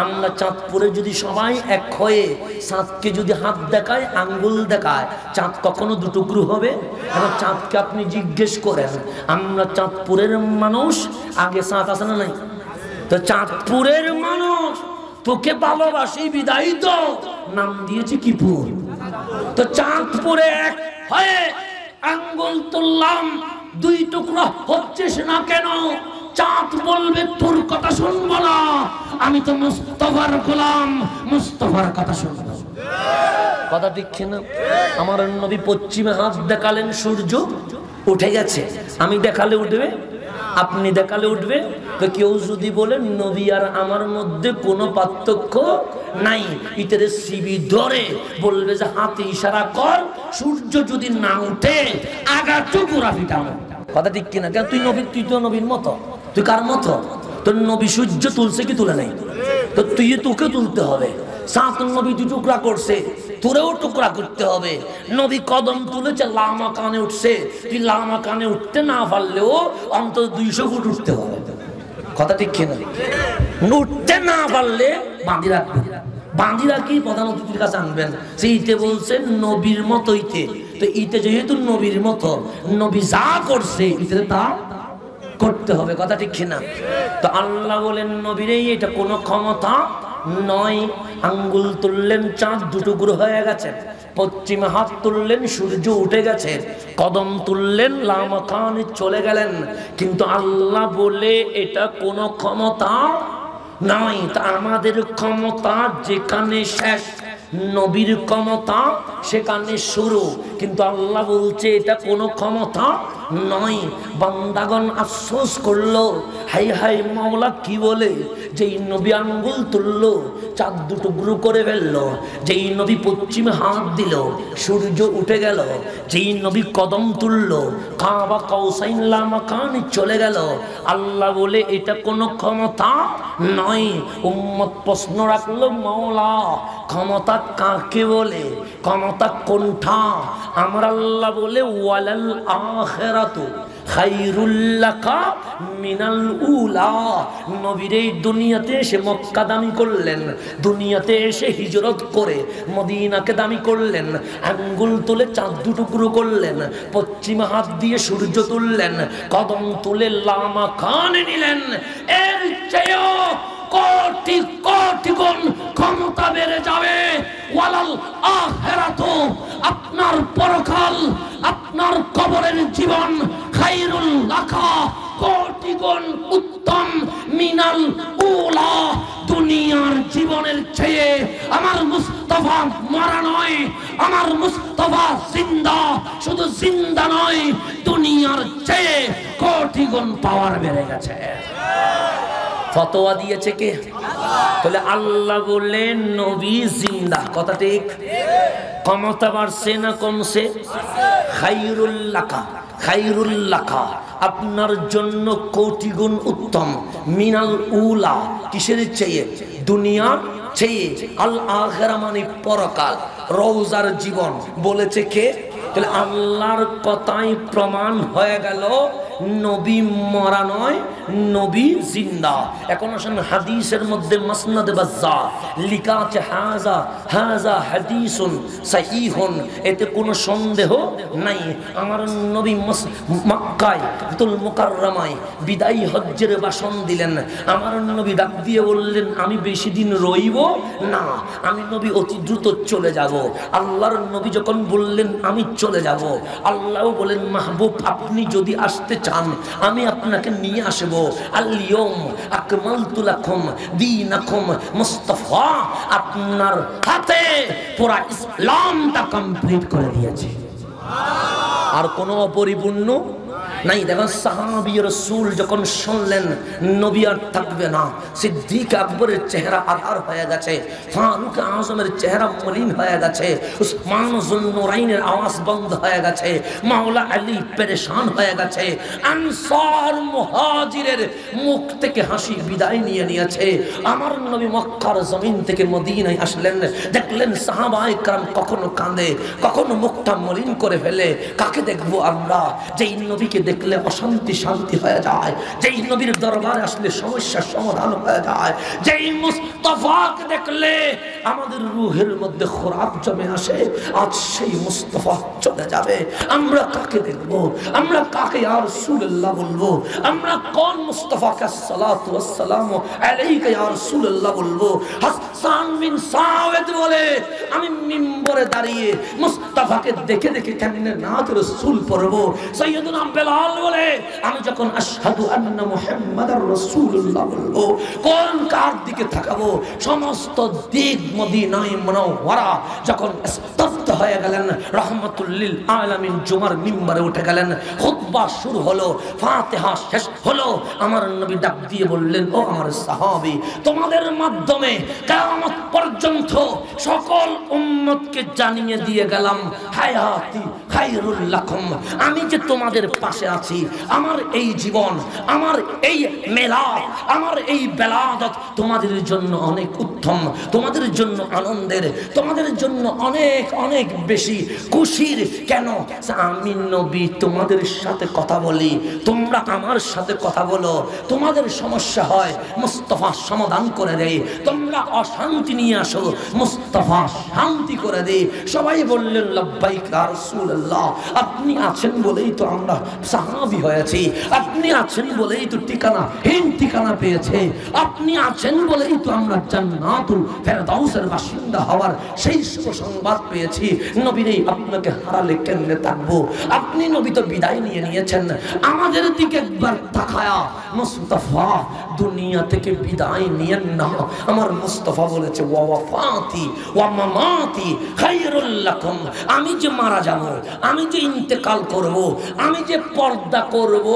আমরা চাঁদপুরে যদি সবাই এক হয়ে চাঁদকে যদি হাত দেখায়, আঙ্গুল দেখায়, চাঁদ কখনো দুটুকরো হবে? এবার চাঁদকে আপনি জিজ্ঞেস করেন, আমরা চাঁদপুরের মানুষ, আগে চাঁদ আছে না নাই? তো চাঁদপুরের মানুষ তোকে ভালোবাসি বিদায় তো নাম দিয়েছে কিপুর। তো চাঁদপুরে এক হয়ে আঙ্গুল তুললাম, দুই টুকরা হচ্ছে না কেন? চাঁদ বলবে তোর কথা শুনবো না, আমি তো মুস্তাফার গোলাম, মুস্তাফার কথা শুনবো। কথা ঠিক না? আমার নবী পশ্চিমে হাত দেখালেন, সূর্য উঠে গেছে। আমি দেখালে উঠবে, আপনি দেখালে উঠবে? তো কেউ যদি বলেন নবী আর আমার মধ্যে কোনো পার্থক্য নাই, ইটের সিবি ধরে বলবে যে হাতে ইশারা কর, সূর্য যদি না উঠে আগা টুকুরা ফিটানো। কথা ঠিক কিনা? কেন তুই নবী, তুই তো নবীর মতো, তুই কার মতো? তোর নবী সূর্য তুলছে কি তুলে নাই? তো তুই তোকে তুলতে হবে। সাত নবী দু টুকরা করছে, তোরেও টুকরা করতে হবে। নবী কদম তুলেছে, লামা কানে উঠছে, তুই লামা কানে উঠতে না পারলেও অন্তত 200 ফুট উঠতে হবে। কথা ঠিক কিনা? উঠতে না পারলে বাঁধি রাখবেন, বাঁধি রাখি প্রধান অতিথির কাছে আনবেন। সে ইতে বলছেন নবীর মতো ইতে। তো ইতে যেহেতু নবীর মতো, নবী যা করছে ইতে তা করতে হবে। কথা ঠিক কিনা? তো আল্লাহ বলেন নবীরে এটা কোনো ক্ষমতা নয়। আঙ্গুল তুললেন, চাঁদ দুটুকরো হয়ে গেছে। পশ্চিমে হাত তুললেন, সূর্য উঠে গেছে। কদম তুললেন, লামাকানে চলে গেলেন। কিন্তু আল্লাহ বলে এটা কোনো ক্ষমতা নয়। তা আমাদের ক্ষমতা যেখানে শেষ, নবীর ক্ষমতা সেখানে শুরু। কিন্তু আল্লাহ বলছে এটা কোনো ক্ষমতা নয়। বান্দাগণ আফসোস করলো, হাই হাই মাওলা কি বলে? যেই নবী আঙ্গুল তুললো, চাঁদ দুটুকরো করে ফেললো। যেই নবী পশ্চিমে হাত দিল, সূর্য উঠে গেল। যেই নবী কদম তুললো, কাবা কাউসাইন লামাকানে চলে গেল। আল্লাহ বলে এটা কোনো ক্ষমতা নয়। উম্মত প্রশ্ন রাখলো, মাওলা ক্ষমতা কাকে বলে? ক্ষমতা কোনটা? আমার আল্লাহ বলে ওয়ালাল আখিরাতু খায়রুল লাকা মিনাল উলা। নবীর এই দুনিয়াতে এসে মক্কা দামি করলেন, দুনিয়াতে এসে হিজরত করে মদিনাকে দামি করলেন। আঙ্গুল তুলে চাঁদ দুটুকরো করলেন, পশ্চিমে হাত দিয়ে সূর্য তুললেন, কদম তুলে লামাকানে নিলেন। এর চেয়েও কোটি কোটি গুণ ক্ষমতা বেড়ে যাবে। ওয়ালাল আখিরাতু, আপনার পরকাল, আপনার কবরের জীবন, খায়রুল লাকা, কোটি গুণ উত্তম, মিনাল উলা, দুনিয়ার জীবনের চেয়ে আমার মুস্তাফা মরা নয়, আমার মুস্তাফা জিন্দা। শুধু জিন্দা নয়, দুনিয়ার চেয়ে কোটি গুণ পাওয়ার বেড়ে গেছে। ফতোয়া দিয়েছে কে? তাহলে আল্লাহ বললেন নবী জিন্দা। কথা ঠিক? ক্ষমতা বাড়ছে না কমছে? খায়রুল লাকা, খায়রুল লাকা, আপনার জন্য কোটি গুণ উত্তম, মিনাল উলা, কিসের চেয়ে? দুনিয়ার চেয়ে। আল আখিরা মানে পরকাল, রওজার জীবন। বলেছে কে? তাহলে আল্লাহর কথাই প্রমাণ হয়ে গেল নবী মরা নয়, নবী জিন্দা। এখন আসেন হাদিসের মধ্যে মাসনাদে বাজ্জার লেখা আছে হাজা হাজা হাদিসুন সহিহুন, এতে কোনো সন্দেহ নাই। আমার নবী মক্কায় তুল মুকাররমায় বিদায়ী হজ্জের ভাষণ দিলেন। আমার নবী ডাক দিয়ে বললেন আমি বেশি দিন রইব না, আমি নবী অতি দ্রুত চলে যাব। আল্লাহর নবী যখন বললেন আমি চলে যাব, আল্লাহ বলেন মাহবুব আপনি যদি আসতে চান আমি আপনাকে নিয়ে আসবো। আল-ইয়াউম আকমালতু লাকুম দীনাকুম, মুস্তাফা আপনার হাতে পুরা ইসলামটা কমপ্লিট করে দিয়েছে, আর কোনো অপরিপূর্ণ নাই। দেখুন সাহাবী রাসূল যখন শুনলেন নবী আর থাকবে না, সিদ্দিক আকবরের চেহারা আধার হয়ে গেছে, ফারুক আজমের চেহারা মলিন হয়ে গেছে, উসমান যুন্নুরাইনের আওয়াজ বন্ধ হয়ে গেছে, মাওলা আলী পেরেশান হয়ে গেছে, আনসার মুহাজিরের মুখ থেকে হাসি বিদায় নিয়ে নিয়েছে। আমার নবী মক্কার জমিন থেকে মদিনায় আসলেন, দেখলেন সাহাবায়ে کرام কখনো কাঁদে, কখনো মুখটা মলিন করে ফেলে। কাকে দেখবো আমরা? যেই নবীকে দেখলে অশান্তি শান্তি হয়ে যায়, যেই নবীর দরবারে আসলে সমস্যার সমাধান হয়ে যায়, যেই মুস্তাফাকে দেখলে আমাদের রূহের মধ্যে খোরাক জমে আসে, আজ সেই মুস্তাফা চলে যাবে। আমরা কাকে দেখবো? আমরা কাকে ইয়া রাসূলুল্লাহ বলবো? আমরা কোন মুস্তাফাকে আসসালাতু ওয়াসসালামু আলাইকা ইয়া রাসূলুল্লাহ বলবো? হাসান বিন সাওয়েদ বলে আমি মিম্বরে দাঁড়িয়ে মুস্তাফাকে দেখে দেখে কেমনে নাত রাসূল পড়বো। সাইয়্যিদুনা বেলাল বলে আমি যখন আশহাদু আন্না মুহাম্মাদার রাসূলুল্লাহ বলবো, কোন কার দিকে তাকাবো? সমস্ত দিক মদিনায়ে মুনাওয়ারা যখন স্তব্ধ হয়ে গেলেন, রাহমাতুল লিল আলামিন জুমার মিম্বরে উঠে গেলেন, খুতবা শুরু হলো, ফাতিহা শেষ হলো, আমার নবী ডাক দিয়ে বললেন, ও আমার সাহাবী, তোমাদের মাধ্যমে কিয়ামত পর্যন্ত সকল উম্মতকে জানিয়ে দিয়ে গেলাম হায়াতি খায়রুল লাকুম, আমি যে তোমাদের পাশে আছি, আমার এই জীবন, আমার এই মেলাদ, আমার এই বেলাদত তোমাদের জন্য অনেক উত্তম, তোমাদের জন্য আনন্দের, তোমাদের জন্য অনেক অনেক বেশি খুশির। কেন? আমি নবী তোমাদের সাথে কথা বলি, তোমরা আমার সাথে কথা বলো, তোমাদের সমস্যা হয় মুস্তাফা সমাধান করে দেয়, তোমরা অশান্তি নিয়ে আসো মুস্তাফা শান্তি করে দেয়। সবাই বললেন লাব্বাইক ইয়া রাসূলুল্লাহ, আপনি আছেন বলেই তো আমরা সাহাবী হয়েছি, আপনি আছেন বলেই তো ঠিকানা পেয়েছে, আপনি আছেন বলেই তো আমরা জান্নাতুল ফেরদাউসের বাসিন্দা হওয়ার সেই শুভ সংবাদ পেয়েছি। নবীরে আপনাকে হারালে কেমনে থাকবো? আপনি নবী তো বিদায় নিয়ে নিয়েছেন, আমাদের দিকে একবার তাকায়া মুস্তাফা দুনিয়া থেকে বিদায় নিয়েন না। আমার মুস্তাফা বলেছে ওয়া ওয়াফাতি ওয়া মামাতি খায়রুল লাকুম, আমি যে মারা যাব, আমি যে ইন্তেকাল করব, আমি যে পর্দা করব,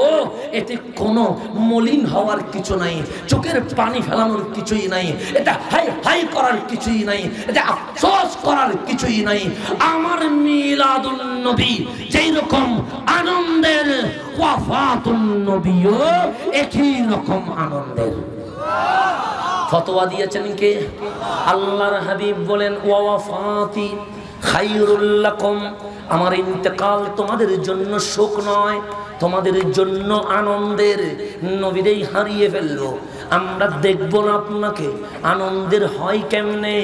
এতে কোনো মলিন হওয়ার কিছু নাই, চোখের পানি ফেলানোর কিছুই নাই, এটা হাই হাই করার কিছুই নাই, এটা আফসোস করার কিছুই নাই। আমার মিলাদুন নবী যেই রকম আনন্দের, ওয়াফাতুন নবীও একই রকম আনন্দের। ফতোয়া দিয়েছেন কে? আল্লাহর হাবিব বলেন ওয়া ওয়াফাতি খায়রুল লাকুম, আমার ইন্তেকাল তোমাদের জন্য শোক নয়, তোমাদের জন্য আনন্দের। নবীরেই হারিয়ে ফেললো, আমরা দেখব না আপনাকে, আনন্দের হয় কেমনে?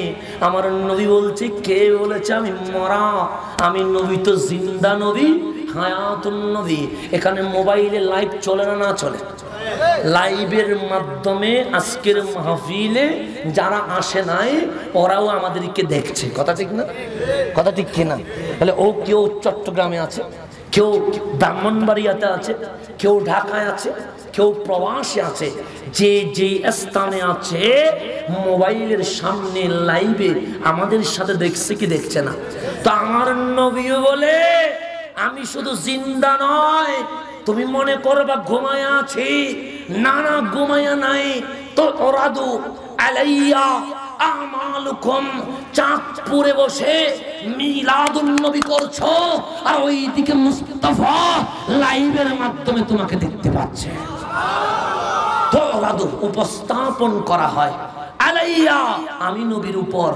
আমার নবী বলছে, কে বলেছে আমি মরা? আমি নবী তো জিন্দা নবী, হায়াতুন নবী। এখানে মোবাইলে লাইভ চলে না? না চলে। লাইভের মাধ্যমে আজকের মাহফিলে যারা আসে নাই ওরাও আমাদেরকে দেখছে, কথা ঠিক না? কথা ঠিক কিনা? তাহলে ও কেউ চট্টগ্রামে আছে, কেউ ব্রাহ্মণবাড়িয়াতে আছে, কেউ ঢাকায় আছে, কেউ প্রবাসে আছে, যে যে স্থানে আছে মোবাইলের সামনে লাইভে আমাদের সাথে দেখছে কি দেখছে না? তো আমার নবীও বলে আমি শুধু জিন্দা নয়, তুমি মনে করবা ঘুমায়া আছি, না না ঘুমায়া নাই। তো ওরাদু আলাইয়া আমালুকুম, চাঁদপুরে বসে মিলাদুন নবী করছো, আর ওইদিকে মুস্তাফা লাইভের মাধ্যমে তোমাকে দেখতে পাচ্ছে। তো ওরাদু উপস্থাপন করা হয় আলাইয়া, আমি নবীর উপর,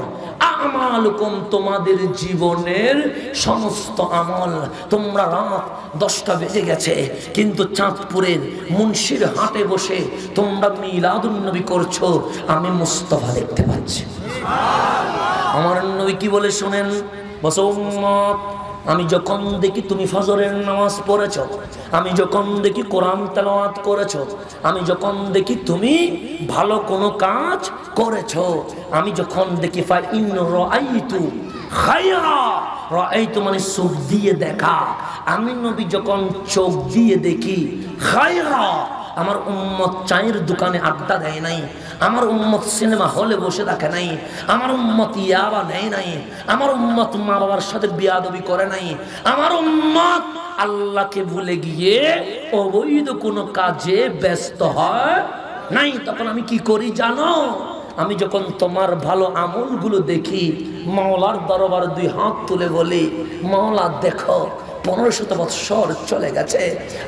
আমালুকুম, তোমাদের জীবনের সমস্ত আমল। তোমরা রাত 10টা বেজে গেছে, কিন্তু চাঁদপুরের মুন্সির হাটে বসে তোমরা মিলাদুন নবী করছো, আমি মুস্তাফা দেখতে পাচ্ছি। আমার নবী কি বলে শুনেন? বস উম্মত, আমি যখন দেখি তুমি ফজরের নামাজ পড়েছ, আমি যখন দেখি কোরআন তেলাওয়াত করেছ, আমি যখন দেখি তুমি ভালো কোনো কাজ করেছ, আমি যখন দেখি ফা ইন রাআইতু খায়রা রাআইতু মানে চোখ দিয়ে দেখা, আমি নবী যখন চোখ দিয়ে দেখি খায়রা, আমার উম্মত চায়ের দোকানে আড্ডা দেয় নাই, আমার উম্মত সিনেমা হলে বসে থাকে নাই, আমার উম্মত ইয়াবা নেয় নাই, আমার উম্মত মা বাবার সাথে বিয়াদবি করে নাই, আমার উম্মত আল্লাহকে ভুলে গিয়ে অবৈধ কোনো কাজে ব্যস্ত হয় নাই। তখন আমি কি করি জানো? আমি যখন তোমার ভালো আমলগুলো দেখি, মাওলার দরবার দুই হাত তুলে বলি, মাওলা দেখো 1500 বৎসর চলে গেছে,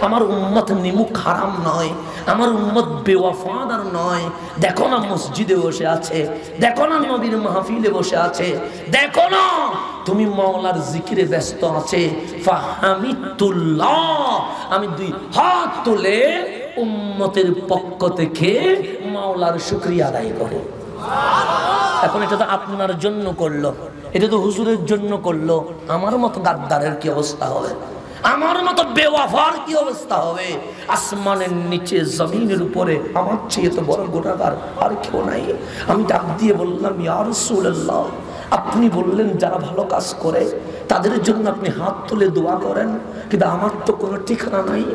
আমার উম্মত নিমুখ হারাম নয়, আমার উম্মত বেওয়াফাদার নয়। দেখো না মসজিদে বসে আছে, দেখো না নবীর মাহফিলে বসে আছে, দেখো না তুমি মাওলার জিকিরে ব্যস্ত আছে। ফাহামিতুল্লাহ, আমি দুই হাত তুলে উম্মতের পক্ষ থেকে মাওলার শুকরিয়া আদায় করে। এখন এটা তো আপনার জন্য করলো, এটা তো হুজুরের জন্য করলো, আমার মতো গাদ্দারের কি অবস্থা হবে, আমার মতো বেওয়াফার কি অবস্থা হবে? আসমানের নিচে জমিনের উপরে আমার চেয়ে তো বড় গুনাহগার আর কেউ নাই। আমি ডাক দিয়ে বললাম, ইয়া রাসূলুল্লাহ, আপনি বললেন যারা ভালো কাজ করে তাদের জন্য আপনি হাত তুলে দোয়া করেন, কিন্তু আমার তো কোনো ঠিকানা নাই,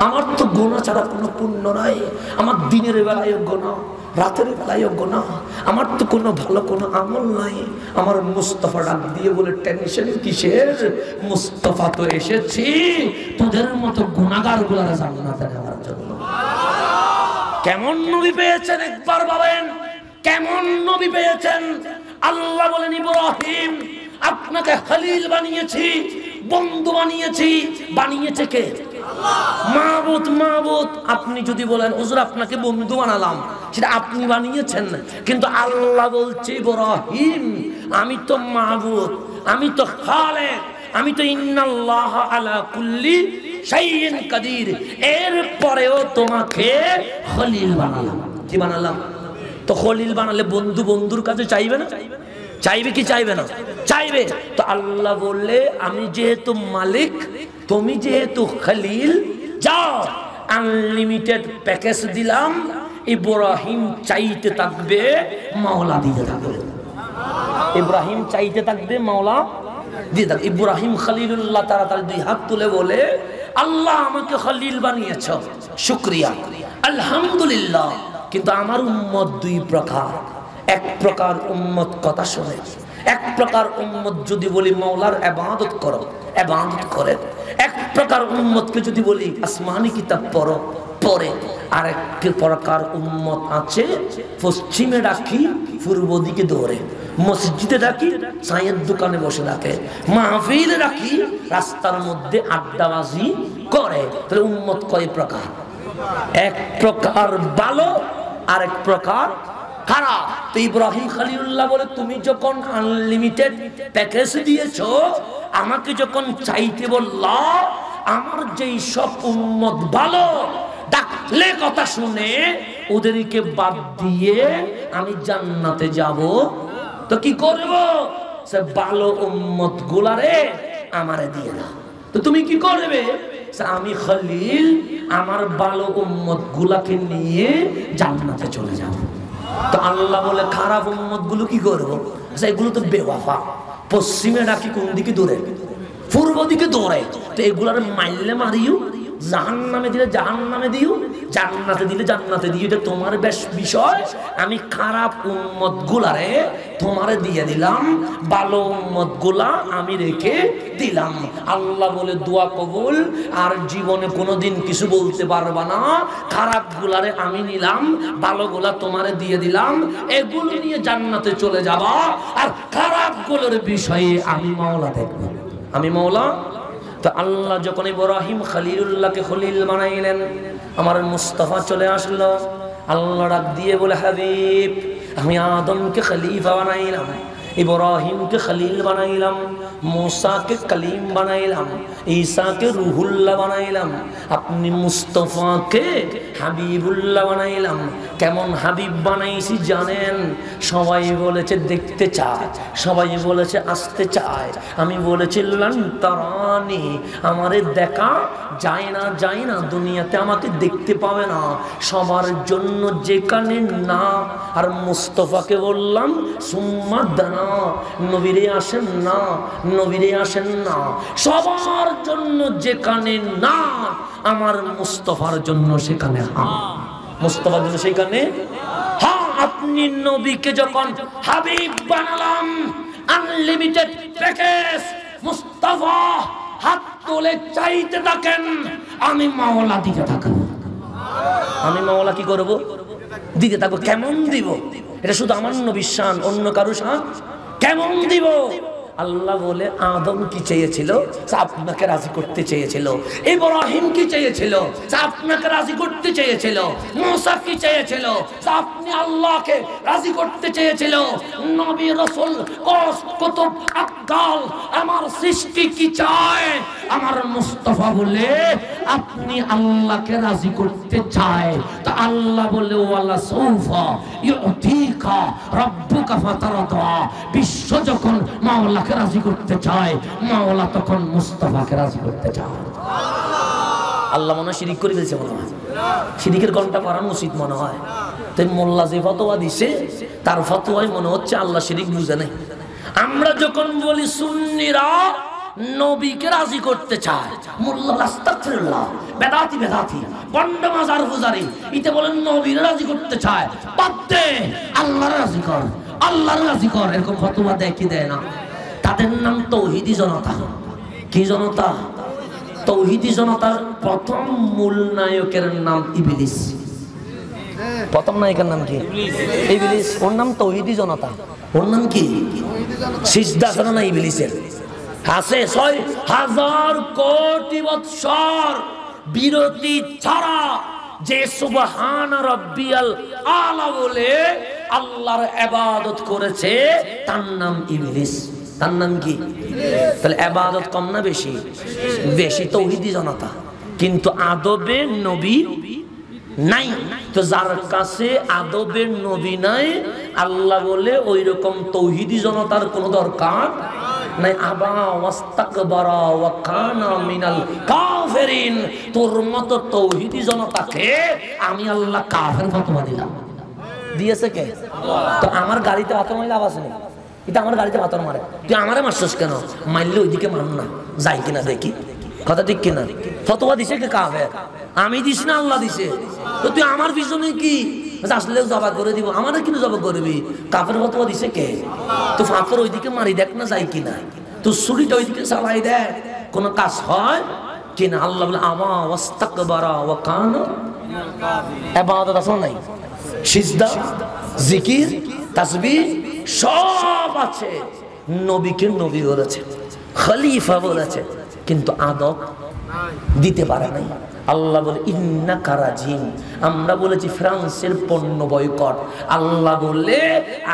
আমার তো গুনাহ ছাড়া কোনো পুণ্য নাই, আমার দিনের বেলায় গুনাহ, রাতের বেলায় গুনাহ, আমার তো কোনো ভালো কোনো আমল নাই। আমার মুস্তাফা ডাক দিয়ে বলে, টেনশন কিসের, মুস্তাফা তো এসেছি তোদের মতো গুনাহগার গুলার জান্নাতে নেওয়ার জন্য। কেমন নবী পেয়েছেন একবার ভাবেন, কেমন নবী পেয়েছেন। আল্লাহ বলেন, ইব্রাহিম আপনাকে খলিল বানিয়েছি, বন্ধু বানিয়েছি। বানিয়েছে কে? মাবুদ। মাবুদ আপনি যদি বলেন হুজুর আপনাকে বন্ধু বানালাম, সেটা আপনি বানিয়েছেন, কিন্তু আল্লাহ বলছে ইব্রাহিম আমি তো মাবুদ, আমি তো খালেক, আমি তো ইন্নাল্লাহ আলা কুল্লি শাইইন কাদির, এরপরেও তোমাকে খলিল বানালাম। কি বানালাম? তো খলিল বানালে বন্ধু বন্ধুর কাছে চাইবে না? চাইবে কি চাইবে না? চাইবে। তো আল্লাহ বললে আমি যেহেতু মালিক, তুমি যেহেতু খলিল, যাও আনলিমিটেড প্যাকেজ দিলাম, ইব্রাহিম চাইতে থাকবে মাওলা দিতে থাকবে। ইব্রাহিম চাইতে থাকবে মাওলা দিয়ে থাকবে। ইব্রাহিম খলিলুল্লাহ তাড়াতাড়ি দুই হাত তুলে বলে, আল্লাহ আমাকে খলিল বানিয়েছ, শুকরিয়া, আলহামদুলিল্লাহ। কিন্তু আমার উম্মত দুই প্রকার। এক প্রকার উম্মত কথা শুনে, এক প্রকার উম্মত যদি বলি মাওলার ইবাদত করো, ইবাদত করে। এক প্রকার উম্মতকে যদি বলি আসমানি কিতাব পড়ো, পড়ে। আর এক প্রকার উম্মত আছে পশ্চিমে ডাকি পূর্ব দিকে দৌড়ে, মসজিদে ডাকি চায়ের দোকানে বসে থাকে, মাহফিলে ডাকি রাস্তার মধ্যে আড্ডাবাজি করে। তাহলে উম্মত কয় প্রকার? এক প্রকার ভালো, আর এক প্রকার খারাপ। তো ইব্রাহিম খলিলুল্লাহ বলে, তুমি যখন আনলিমিটেড প্যাকেজ দিয়েছো, আমাকে যখন চাইতে বললা, আমার যেই সব উম্মত ভালো, ডাকলে কথা শুনে ওদেরকে বাদ দিয়ে আমি জান্নাতে যাব, তো কি করব? সে ভালো উম্মত গুলারে আমারে দিয়ে দাও। তো তুমি কি করবে? আমি খলিল আমার ভালো উম্মত গুলাকে নিয়ে জান্নাতে চলে যাব। তো আল্লাহ বলে, খারাপ উম্মত গুলো কি করবো? এগুলো তো বেওয়াফা, পশ্চিমে ডাকি কোন দিকে দৌড়ে, পূর্ব দিকে দৌড়ে। তো এগুলার মাইলে মারিও, জাহান্নামে দিলে জাহান্নামে দিও, জান্নাতে দিলে জান্নাতে দিও। এটা তোমার বেশ বিষয়। আমি খারাপ উম্মত গুলারে তোমারে দিয়ে দিলাম, ভালো উম্মত গুলা আমি রেখে দিলাম। আল্লাহ বলে, দোয়া কবুল। আর জীবনে কোনোদিন কিছু বলতে পারবা না। খারাপ গুলারে আমি নিলাম, ভালো গুলা তোমারে দিয়ে দিলাম, এগুলো নিয়ে জান্নাতে চলে যাবা। আর খারাপ গুলোর বিষয়ে আমি মাওলা দেখব, আমি মাওলা। তো আল্লাহ যখন ইব্রাহিম খলিলুল্লাহকে খলিল বানাইলেন, আমার মুস্তাফা চলে আসলো। আল্লাহ ডাক দিয়ে বলে, হাবিব আমি আদমকে খলিফা বানাইলাম, ইব্রাহিমকে খলিল বানাইলাম, मूसाকে কলিম বানাইলাম, ঈসাকে রুহুল্লাহ বানাইলাম, আপনি মুস্তাফাকে হাবিবুল্লাহ বানাইলাম। কেমন হাবিব বানাইছি জানেন? সবাই বলেছে দেখতে চায়, সবাই বলেছে আসতে চায়। আমি বলেছি লান তারানি, আমারে দেখা যায় না, যায় না, দুনিয়াতে আমাকে দেখতে পাবে না। সবার জন্য যেখানে না। আর মুস্তাফাকে বললাম সুম্মা দানা নবীরে আসেন না, নবীরে আসেন না। সবার জন্য যেখানে না, আমার মুস্তাফার জন্য সেখানে হ্যাঁ। মুস্তাফার জন্য সেখানে হ্যাঁ। আপনি নবীকে যখন হাবিব বানালাম, আনলিমিটেড প্যাকেজ, মুস্তাফা হাত তুলে চাইতে থাকেন, আমি মাওলা দিতে থাকব। আমি মাওলা কি করব? দিতে থাকবো। কেমন দিব? এটা শুধু আমার নবীর শান, অন্য কারো শান? কেমন দিব? আল্লাহ বলে আদম কি চেয়েছিল? আপনাকে রাজি করতে চেয়েছিল। ইব্রাহিম কি চেয়েছিল? আপনাকে রাজি করতে চেয়েছিল। মুসা কি চেয়েছিল? আপনি আল্লাহকে রাজি করতে চেয়েছিল। নবী রাসূল কুতুব আক্কাল আমার সৃষ্টি কি চায়? আমার মুস্তাফা বলে আপনি আল্লাহকে রাজি করতে চায়। তো আল্লাহ বলে ওয়ালা সাউফা ইউতিকা রাব্বুকা ফাতারদা। বিশ্ব যখন মাওলা রাজি করতে চায়, মাওলা তখন মুস্তাফাকে রাজি করতে চায়। আল্লাহ মনে হয় শিরিক করে দিয়েছে, মনে হয় শিরিকের ঘন্টা পড়ানো উচিত মনে হয়। তাই মোল্লা যে ফতোয়া দিছে তার ফতোয়ায় মনে হচ্ছে আল্লাহ শিরিক বুঝে নাই। আমরা যখন বলি সুন্নিরা নবীকে রাজি করতে চায়, মোল্লা আস্তাগফিরুল্লাহ, বেদাতি বেদাতি বন্ড মাজার পূজারি ইতে বলেন নবীর রাজি করতে চায়, বাদ দে, আল্লাহর রাজি কর, আল্লাহর রাজি কর, এরকম ফতোয়া দেয় কি দেয় না? তাদের নাম তৌহিদি জনতা। কি জনতা? তৌহিদি জনতার প্রথম মূল নায়কের নাম ইবলিস। প্রথম নায়কের নাম কি? ইবলিস। ওর নাম তৌহিদি জনতা। ওর নাম কি? সিজদা আছে না ইবলিসের? আছে ৬০০০ কোটি বৎসর বিরতি ছাড়া যে সুবহান রাব্বিয়াল আলা বলে আল্লাহর ইবাদত করেছে তার নাম ইবলিস। তার নাম কি? তাহলে ইবাদত কম না বেশি? বেশি তৌহিদি জনতা। কিন্তু আদবের নবী নাই। তো যার কাছে আদবের নবী নাই, আল্লাহ বলে ওই রকম তৌহিদি জনতার কোনো দরকার নাই। আবা ওয়াস্তাকবারা ওয়া কানা মিনাল কাফিরিন। তোর মতো তৌহিদি জনতাকে আমি আল্লাহ কাফের ফতোয়া দিলাম। দিয়েছে কে? তো আমার গাড়িতে হাতর মারলে আওয়াজ নেই, এটা আমার গাড়িতে হাতর মারে, তুই আমারে মারছিস কেন? মারলে ওইদিকে মান না, যাই কিনা দেখি, কথা ঠিক কিনা? ফতোয়া দিছে কে? কাফের। আমি দিস না, আল্লাহ দিছে। তো তুই আমার পিছনে কি আসলে জবাব করে দিব? আমার কিন্তু জবাব করবি? কাফের ফতোয়া দিছে কে? তো ফাঁপর ওইদিকে মারি দেখ না, যাই কিনা। তো ছুরিটা ওইদিকে চালাই দেখ, কোন কাজ হয় কিনা? আল্লাহ বলে আমা ওয়াস্তাকবারা ওয়া কানা। ইবাদত আছে নাই? সিজদা, জিকির, তাসবিহ সব আছে। নবীকে নবী বলেছে, খলিফা বলেছে, কিন্তু আদব দিতে পারে নাই। আল্লাহ বলে ইন্নাকা রাজিম। আমরা বলেছি ফ্রান্সের পণ্য বয়কট। আল্লাহ বলে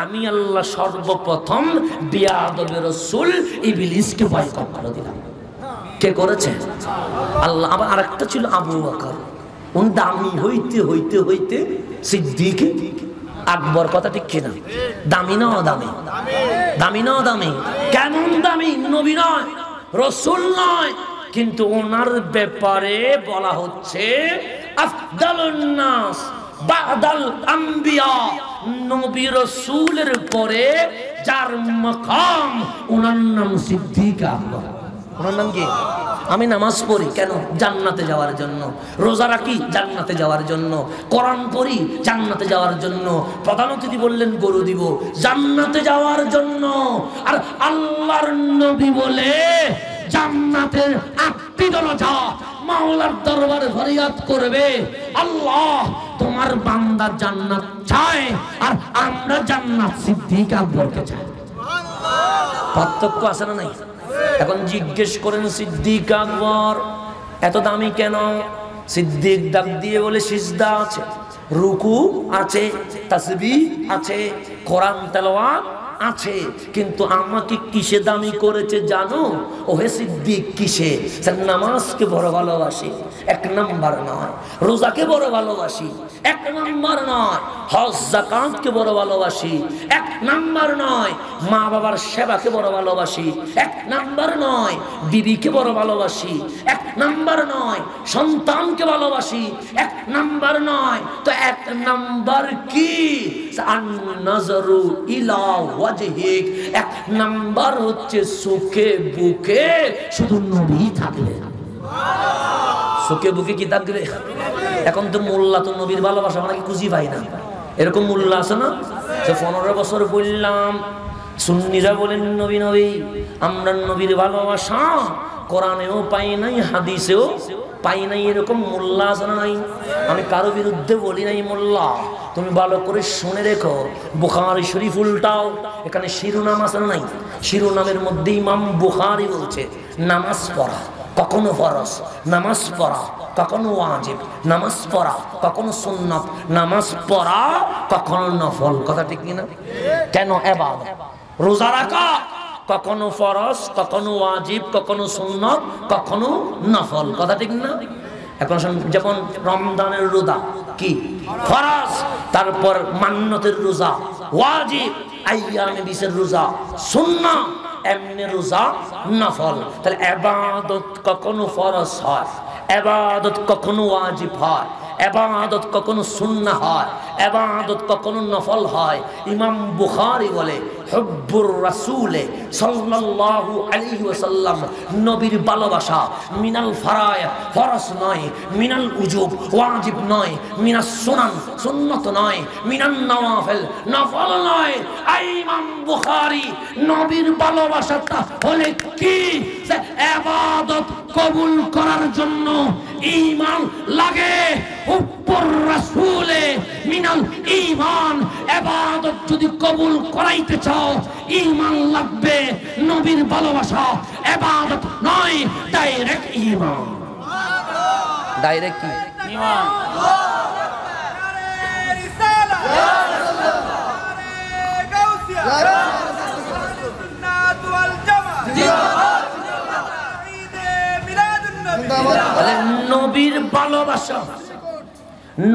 আমি আল্লাহ সর্বপ্রথম বিয়াদবের রাসূল ইবলিসকে বয়কট করে দিলাম। কে করেছে? আল্লাহ। আবার আরেকটা ছিল আবু বকর, উনি দামি হইতে হইতে হইতে সিদ্দিক আকবর। কথা ঠিক কিনা? দামি না অদামি? দামি না অদামি? কেমন দামি? নবী নয়, রাসূল নয়, কিন্তু ওনার ব্যাপারে বলা হচ্ছে আফদালুন নাস বাদাল আম্বিয়া। নবী রাসূলের পরে যার মাকাম, ওনার নাম সিদ্দিক আকবর। ওনার নাম কি? আমি নামাজ পড়ি কেন? জান্নাতে যাওয়ার জন্য। রোজা রাখি জান্নাতে যাওয়ার জন্য। কোরআন পড়ি জান্নাতে যাওয়ার জন্য। প্রধান অতিথি বললেন গরু দিব জান্নাতে যাওয়ার জন্য। আর আল্লাহর নবী বলে জান্নাতের ৮টি দরজা মাওলার দরবারে ফরিয়াদ করবে, আল্লাহ তোমার বান্দা জান্নাত চায় আর আমরা জান্নাত সিদ্দিক আকবরকে চাই। পার্থক্য আছে না নাই? এখন জিজ্ঞেস করেন সিদ্দিক আকবর এত দামি কেন? সিদ্দিক ডাক দিয়ে বলে সিজদা আছে, রুকু আছে, তাসবিহ আছে, কোরআন তেলাওয়াত আছে, কিন্তু আমাকে কিসে দামি করেছে জানো? ওহে সিদ্দিক কিসে? নামাজকে বড় ভালোবাসি, ১ নাম্বার নয়। রোজাকে বড় ভালোবাসি, ১ নাম্বার নয়। হজ যাকাতকে বড় ভালোবাসি, ১ নাম্বার নয়। মা বাবার সেবাকে বড় ভালোবাসি, ১ নাম্বার নয়। বিবিকে বড় ভালোবাসি, ১ নাম্বার নয়। সন্তানকে ভালোবাসি, ১ নাম্বার নয়। তো ১ নাম্বার কি? আন-নাযরু ইলা ওয়াজহিক, এক নাম্বার হচ্ছে চোখে বুকে শুধু নবী থাকলে। চোখে বুকে কি থাকলে? এখন তো মোল্লা তো নবীর ভালোবাসা অনেকে খুঁজি পাই না। এরকম মোল্লা আছে না, যে 15 বছর বললাম, সুন্নিরা বলেন নবী নবী, আমরা নবীর ভালোবাসা কোরআনেও পাই নাই, হাদিসেও পাই নাই। এরকম মোল্লা আছে না নাই? আমি কারো বিরুদ্ধে বলি নাই মোল্লা, তুমি ভালো করে শুনে রেখো। বুখারী শরীফ উল্টাও, এখানে শিরোনাম আছে না নাই? শিরোনামের মধ্যে ইমাম বুখারী বলছে নামাজ পড়া কখনো ফরজ, নামাজ পড়া কখনো ওয়াজিব, নামাজ পড়া কখনো সুন্নাত, নামাজ পড়া কখনো নফল। কথা ঠিক কিনা? কেন? ইবাদত। রোজা রাখা কখনো ফরজ, কখনো ওয়াজিব, কখনো সুন্নাত, কখনো নফল। কথা ঠিক না? এখন যেমন রমজানের রোজা কি ফরজ, তারপর মান্নতের রোজা ওয়াজিব, আইয়ামে 20 রোজা সুন্নাত, এমনি রোজা নফল। তাহলে ইবাদত কখনো ফরজ হয়, ইবাদত কখনো ওয়াজিব হয়, ইবাদত কখনো সুন্নাহ হয়, ইবাদত কখনো নফল হয়। ইমাম বুখারী বলে হুব্বুর রাসূলে সাল্লাল্লাহু আলাইহি ওয়াসাল্লাম, নবীর ভালোবাসা মিনাল ফারায়েদ, ফরজ নয়, মিনাল উজুব, ওয়াজিব নয়, মিনাস সুনান, সুন্নাত নয়, মিনান নওয়াফিল, নফল নয়। ইমাম বুখারী নবীর ভালোবাসাটা হলে কি, যে ইবাদত কবুল করার জন্য ঈমান লাগে। হুব্বুর রাসূলে মিনাল ঈমান, ইবাদত যদি কবুল করাইতে চাও ঈমান লাগবে। নবীর ভালোবাসা ইবাদত নয়, ডাইরেক্ট ঈমান। ডাইরেক্ট কি? ঈমান। নবীর ভালোবাসা,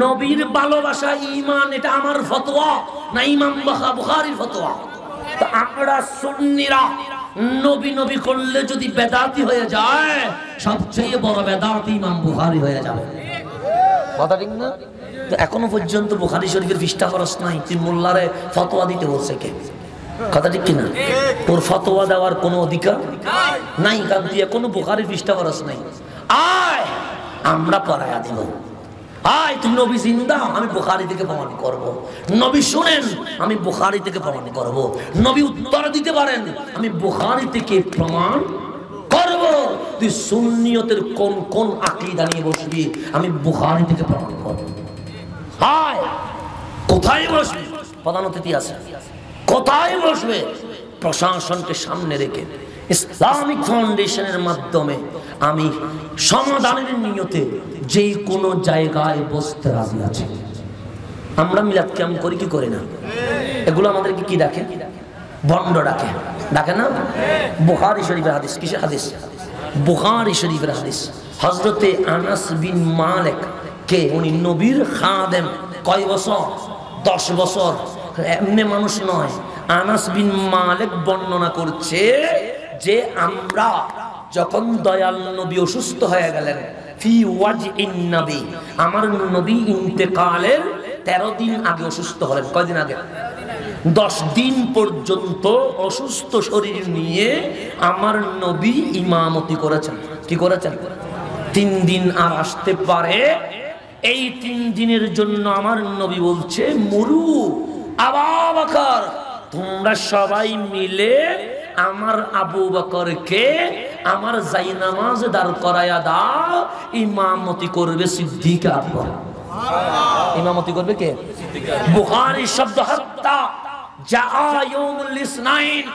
নবীর ভালোবাসা ঈমান, এটা আমার ফতোয়া না ইমাম বুখারীর ফতোয়া। তো আমরা সুন্নিরা নবী নবী করলে যদি বেদাতি হয়ে যায়, সবচেয়ে বড় বেদাতি ইমাম বুখারী হয়ে যাবে। কথা ঠিক না? তো এখনো পর্যন্ত বুখারী শরীফের পৃষ্ঠা খরচ নাই, তুই মোল্লারে ফতোয়া দিতে বলছে কে? কথা ঠিক কিনা? তোর ফতোয়া দেওয়ার কোনো অধিকার নাই, কারণ তুই এখনো বুখারীর পৃষ্ঠা খরচ নাই। আয় আমরা পড়ায়া দিব। আয় তুমি নবী জিন্দা, আমি বুখারী থেকে প্রমাণ করব। নবী শুনেন, আমি বুখারী থেকে প্রমাণ করব। নবী উত্তর দিতে পারেন, আমি বুখারী থেকে প্রমাণ করব। তুই সুন্নিয়তের কোন কোন আকীদা নিয়ে বসবি, আমি বুখারী থেকে প্রমাণ করব। আয় কোথায় বসবি? প্রধান অতিথি আছে, কোথায় বসবে? প্রশাসনকে সামনে রেখে ইসলামিক ফাউন্ডেশনের মাধ্যমে আমি সমাধানের নিয়তে যে কোনো জায়গায় বসতে রাজি আছি। আমরা মিলাদ কিয়াম করি কি করি না? এগুলো আমাদেরকে কি ডাকে? বন্ড ডাকে, ডাকে না? বুখারী শরীফের হাদিস। কিসের হাদিস? বুখারী শরীফের হাদিস। হযরতে আনাস বিন মালিক কে, উনি নবীর খাদেম। কয় বছর? 10 বছর। এমনি মানুষ নয়। আনাস বিন মালিক বর্ণনা করছে যে আমরা যখন দয়াল নবী অসুস্থ হয়ে গেলেন, ফি ওয়াজইন নবী, আমার নবী ইন্তেকালের 13 দিন আগে অসুস্থ হলেন। কয়দিন আগে? 10 দিন পর্যন্ত অসুস্থ শরীর নিয়ে আমার নবী ইমামতি করেছেন। কি করেছেন? 3 দিন আর আসতে পারে। এই 3 দিনের জন্য আমার নবী বলছে, মুরু আবু বকর, তোমরা সবাই মিলে আমার আবু বকরকে আমার জায়নামাজ দাঁড় করায়া দাও, ইমামতি করবে সিদ্দিক আকবর। ইমামতি করবে কে? বুখারী শব্দ হাত্তা জা ইয়াউমুল ইসনাইন,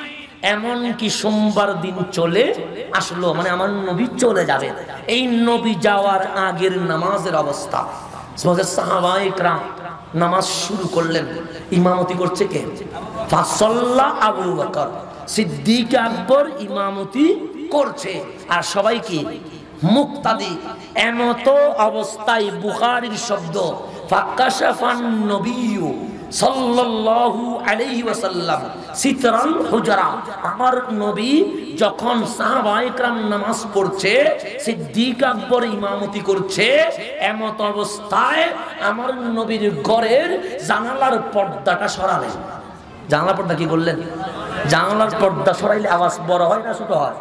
এমন কি সোমবার দিন চলে আসলো, মানে আমার নবী চলে যাবে। এই নবী যাওয়ার আগের নামাজের অবস্থা, সাহাবায়ে কেরাম নামাজ শুরু করলেন। ইমামতি করছে কে? ফাসাল্লা আবু বকর, সিদ্দিক আকবর ইমামতি করছে, আর সবাই কি মুক্তাদি। এমত অবস্থায় বুখারীর শব্দ ফাকাশাফান নবিয়্যু সাল্লাল্লাহু আলাইহি ওয়াসাল্লাম সিতরাল হুজরা, আমার নবী যখন সাহাবায়ে কেরাম নামাজ পড়ছে, সিদ্দিক আকবর ইমামতি করছে, এমত অবস্থায় আমার নবীর ঘরের জানালার পর্দাটা সরালেন। জানালার পর্দা কি করলেন? জানালার পর্দা সরাইলে আওয়াজ বড় হয় না ছোট হয়?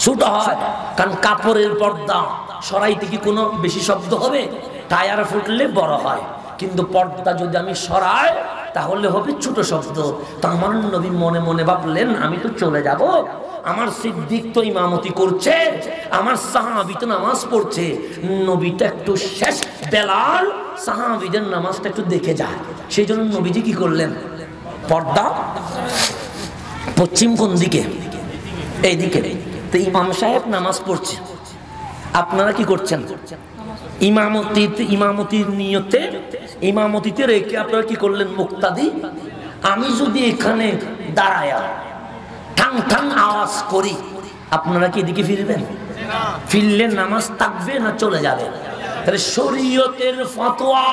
ছোট হয়, কারণ কাপড়ের পর্দা সরাইতে কি কোনো বেশি শব্দ হবে? টায়ার ফুটলে বড় হয়, কিন্তু পর্দা যদি আমি সরাই তাহলে হবে ছোট শব্দ। তো আমার নবী মনে মনে ভাবলেন, আমি তো চলে যাব, আমার সিদ্দিক তো ইমামতি করছে, আমার সাহাবী তো নামাজ পড়ছে, নবীটা একটু শেষ বেলার সাহাবীদের নামাজটা একটু দেখে যায়। সেই জন্য নবীজি কি করলেন? পর্দা পশ্চিম কোন দিকে? এইদিকে। তো ইমাম সাহেব নামাজ পড়ছে, আপনারা কি করছেন? ইমামতির নিয়তে ইমামতিতে রেখে আপনারা কি করলেন? মুক্তাদি। আমি যদি এখানে দাঁড়ায়া ঠাং ঠাং আওয়াজ করি, আপনারা কি এদিকে ফিরবেন? ফিরলে নামাজ থাকবে না চলে যাবে? তাহলে শরীয়তের ফতোয়া,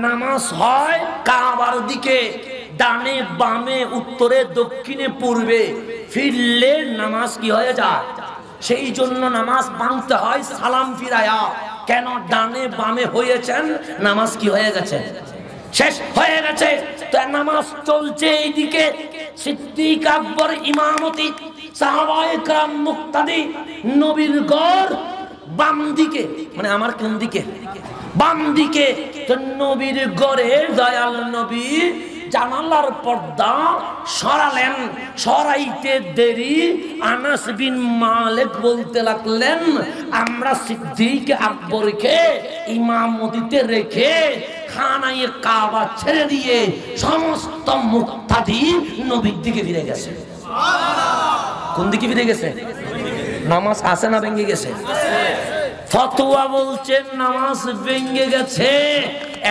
নামাজ হয় কাবার দিকে, ডানে বামে উত্তরে দক্ষিণে পূর্বে, ফিরলে নামাজ কি হয়ে যায়? সেই জন্য নামাজ ভাঙতে হয় সালাম ফিরায়া। কেন? ডানে বামে হয়েছেন, নামাজ কি হয়ে গেছে? শেষ হয়ে গেছে। তো নামাজ চলছে এইদিকে, সিদ্দিক আকবর ইমামতি, সাহাবায়ে কেরাম মুক্তাদি, নবীর ঘর বাম দিকে, মানে আমার কোন দিকে? বাম দিকে। তো নবীর ঘরে দয়াল নবী জানালার পর্দা সরালেন। সরাইতে দেরি আনাস বিন মালিক বলতে লাগলেন, আমরা সিদ্দিক আকবরকে ইমামতিতে রেখে খানায়ে কাবা ছেড়ে দিয়ে সমস্ত মুক্তাদি নবীর দিকে ফিরে গেছে। কোন দিকে ফিরে গেছে? নামাজ আছে না ভেঙে গেছে? ফতোয়া বলছে নামাজ ভেঙে গেছে,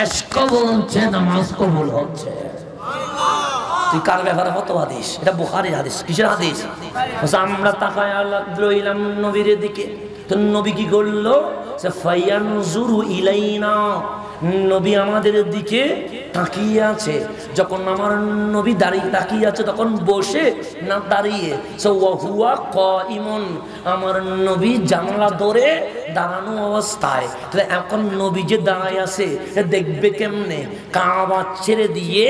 এশক বলছে নামাজ কবুল হচ্ছে। তুই কার ব্যাপারে ফতোয়া দিস? এটা বুখারীর হাদিস। কিসের হাদিস? আমরা তাকায় রইলাম নবীর দিকে। তো নবী কি করলো? ফায়ানজুরু ইলাইনা, নবী আমাদের দিকে তাকিয়ে আছে। যখন আমার নবী দাঁড়িয়ে তাকিয়ে আছে, তখন বসে না দাঁড়িয়ে? ওয়াহুয়া কাইমুন, আমার নবী জানালা ধরে দাঁড়ানো অবস্থায়। তাহলে এখন নবী যে দাঁড়ায় আছে, দেখবে কেমনে? কাবা ছেড়ে দিয়ে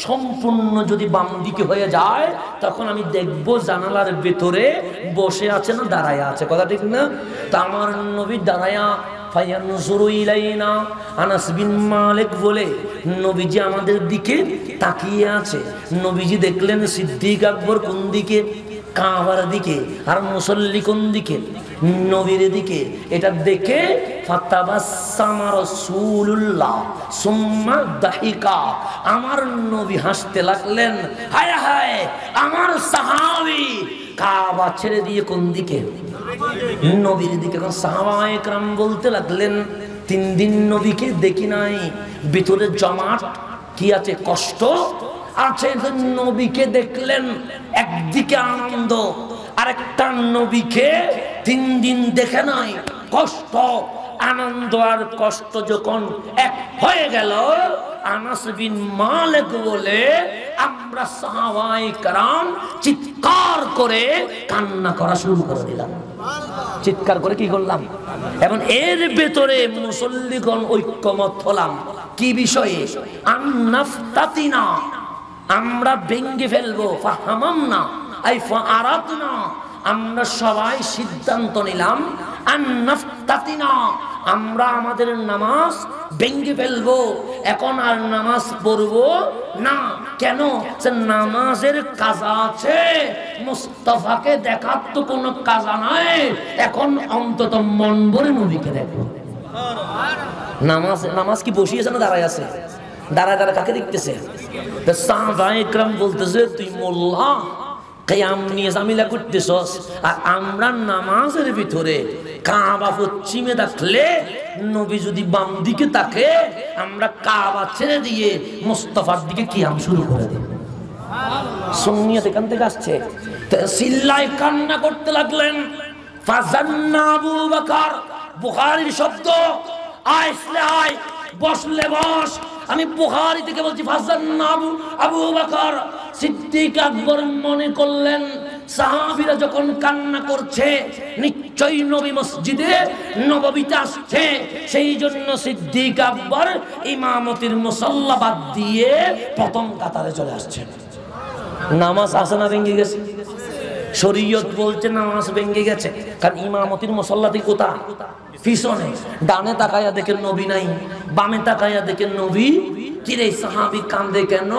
সম্পূর্ণ যদি বাম দিকে হয়ে যায়, তখন আমি দেখবো জানালার ভেতরে বসে আছে না দাঁড়ায় আছে। কথা ঠিক না? তা আমার নবী দাঁড়ায়া ফায়ানজুরু ইলাইনা, আনাস বিন মালিক বলে নবীজি আমাদের দিকে তাকিয়ে আছে। নবীজি দেখলেন সিদ্দিক আকবর কোন দিকে? কাবার দিকে। আর মুসল্লি কোন দিকে? নবীর দিকে। এটা দেখে ফাতাবাসসামা রাসূলুল্লাহ সুম্মা দাহিকা, আমার নবী হাসতে লাগলেন। হায় হায়, আমার সাহাবী কাবা ছেড়ে দিয়ে কোন দিকে? নবীর দিকে। সাহাবায়ে কেরাম বলতে লাগলেন, 3 দিন নবীকে দেখি নাই, ভিতরে জমাট কি আছে? কষ্ট আছে। নবীকে দেখলেন, একদিকে আনন্দ, আরেকটা নবীকে 3 দিন দেখে নাই, কষ্ট। আনন্দ আর কষ্ট যখন এক হয়ে গেল, আনাস বিন মালিক বলে আমরা সাহাবায়ে কেরাম চিৎকার করে কান্না করা শুরু করে দিলাম। চিৎকার করে কি করলাম? এবং এর ভেতরে মুসল্লিগণ ঐক্যমত হলাম কি বিষয়ে? আন্নাফতাতিনা, আমরা ভেঙে ফেলবো। ফাহামামনা আই ফাআরাতনা, আমরা সবাই সিদ্ধান্ত নিলাম। আন্নাফতাতিনা, আমরা আমাদের নামাজ ভেঙে ফেলবো, এখন আর নামাজ পড়বো না। কেন? নামাজের কাজা আছে, মুস্তাফাকে দেখার তো কোনো কাজা নাই। এখন অন্তত মন ভরে নবীকে দেখো। নামাজ কি বসিয়েছে না দাঁড়ায় আছে? দাঁড়ায় দাঁড়ায় কাকে দেখতেছে? সাহাবায়ে কেরাম বলতেছে, তুই মোল্লা কিয়াম নিয়ে জামিলা করতেছস, আর আমরা নামাজের ভিতরে কাবা পশ্চিমে থাকলে, নবী যদি বাম দিকে থাকে, আমরা কাবা ছেড়ে দিয়ে মুস্তাফার দিকে কিয়াম শুরু করে দিই। সুন্নিয়ত এখান থেকে আসছে। চিল্লায় কান্না করতে লাগলেন। ফাজান্না আবু বকর, বুখারীর শব্দ, আইসলে আয়, বসলে বস। আমি বুখারী থেকে বলছি, ফাজান্নাবু আবু বকর সিদ্দিক আকবর মনে করলেন সাহাবীরা যখন কান্না করছে নিশ্চয়ই নবী মসজিদে নববীতে আসছে, সেই জন্য সিদ্দিক আকবর ইমামতির মুসাল্লা বাদ দিয়ে প্রথম কাতারে চলে আসছেন। নামাজ আসে না ভেঙে গেছে? শরীয়ত বলছে নামাজ ভেঙে গেছে, কারণ ইমামতির মুসাল্লাতে কোথা? পিছনে। ডানে তাকায়া দেখেন নবী নাই, বামে তাকায়া দেখেন নবী। কিরে সাহাবী কান্দে কেন?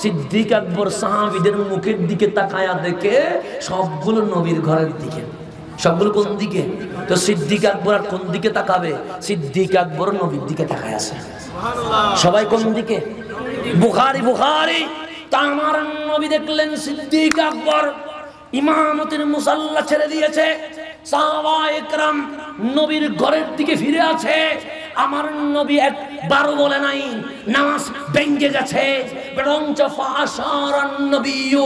সিদ্দিক আকবর সাহাবীদের মুখের দিকে তাকায়া দেখে সবগুলো নবীর ঘরের দিকে। সবগুলো কোন দিকে? তো সিদ্দিক আকবর আর কোন দিকে তাকাবে? সিদ্দিক আকবর নবীর দিকে তাকায় আছে। সবাই কোন দিকে? বুখারী তা আমার নবী দেখলেন সিদ্দিক আকবর ইমামতির মুসাল্লা ছেড়ে দিয়েছে, সাহাবায়ে কেরাম নবীর ঘরের দিকে ফিরে আছে। আমার নবী একবারও বলে নাই নামাজ ভেঙে গেছে, বরঞ্চ ফাশারান নবিয়্যু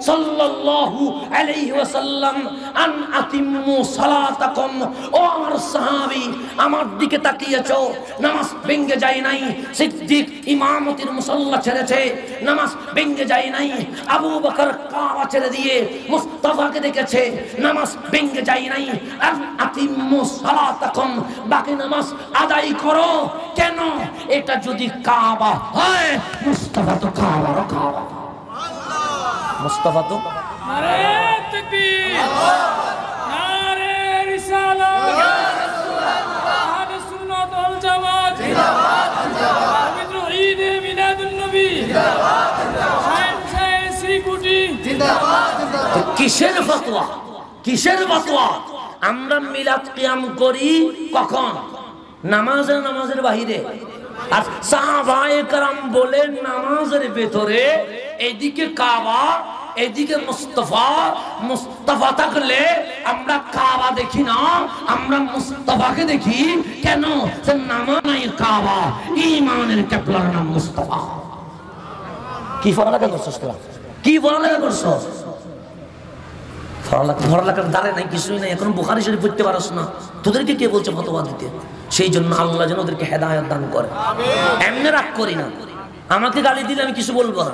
সাল্লাল্লাহু আলাইহি ওয়াসাল্লাম আন আতিম্মু সালাতাকুম। ও আমার সাহাবী, আমার দিকে তাকিয়েছো, নামাজ ভেঙে যায় নাই। সিদ্দিক ইমামতির মুসাল্লা ছেড়েছে, নামাজ ভেঙে যায় নাই। আবু বকর কাবা ছেড়ে দিয়ে মুস্তাফাকে দেখেছে, নামাজ ভেঙে যায় নাই। আন আতিম্মু সালাতাকুম, বাকি নামাজ আদায় করো। কেন? এটা যদি কাবা হয়, মুস্তাফা তো কাবার কাবা। মুস্তাফা তো নারে তাকবীর, নারে রিসালাত, ইয়া রাসূলুল্লাহ, আহলে সুন্নাত ওয়াল জামাত জিন্দাবাদ, জিন্দাবাদ, পবিত্র ঈদ মিলাদুন নবী জিন্দাবাদ, জিন্দাবাদ, শ্রীকুটি জিন্দাবাদ, জিন্দাবাদ। কিসের ফতোয়া? কিসের ফতোয়া? আমরা মিলাদ কিয়াম করি কখন? নামাজের বাহিরে। আর সাহাবায়ে কেরাম বলেন নামাজের ভেতরে, এদিকে কাবা, এদিকে মুস্তাফা থাকলে আমরা কাবা দেখি না, আমরা মুস্তাফাকে দেখি। কেন? যে নামাজ নাই কাবা, ঈমানের কিবলার নাম মুস্তাফা। কি পড়ালেখা করছস তোরা? কি পড়ালেখা করছস? পড়ালেখার দ্বারে নাই, কিছুই নাই। এখন বুখারী শরীফ পড়তে পারছ না, তোদেরকে কে বলছে ফতোয়া দিতে? সেই জন্য আল্লাহ যেন ওদেরকে হেদায়েত দান করে। এমনি রাগ করি না, আমাকে গালি দিলে আমি কিছু বলবো না,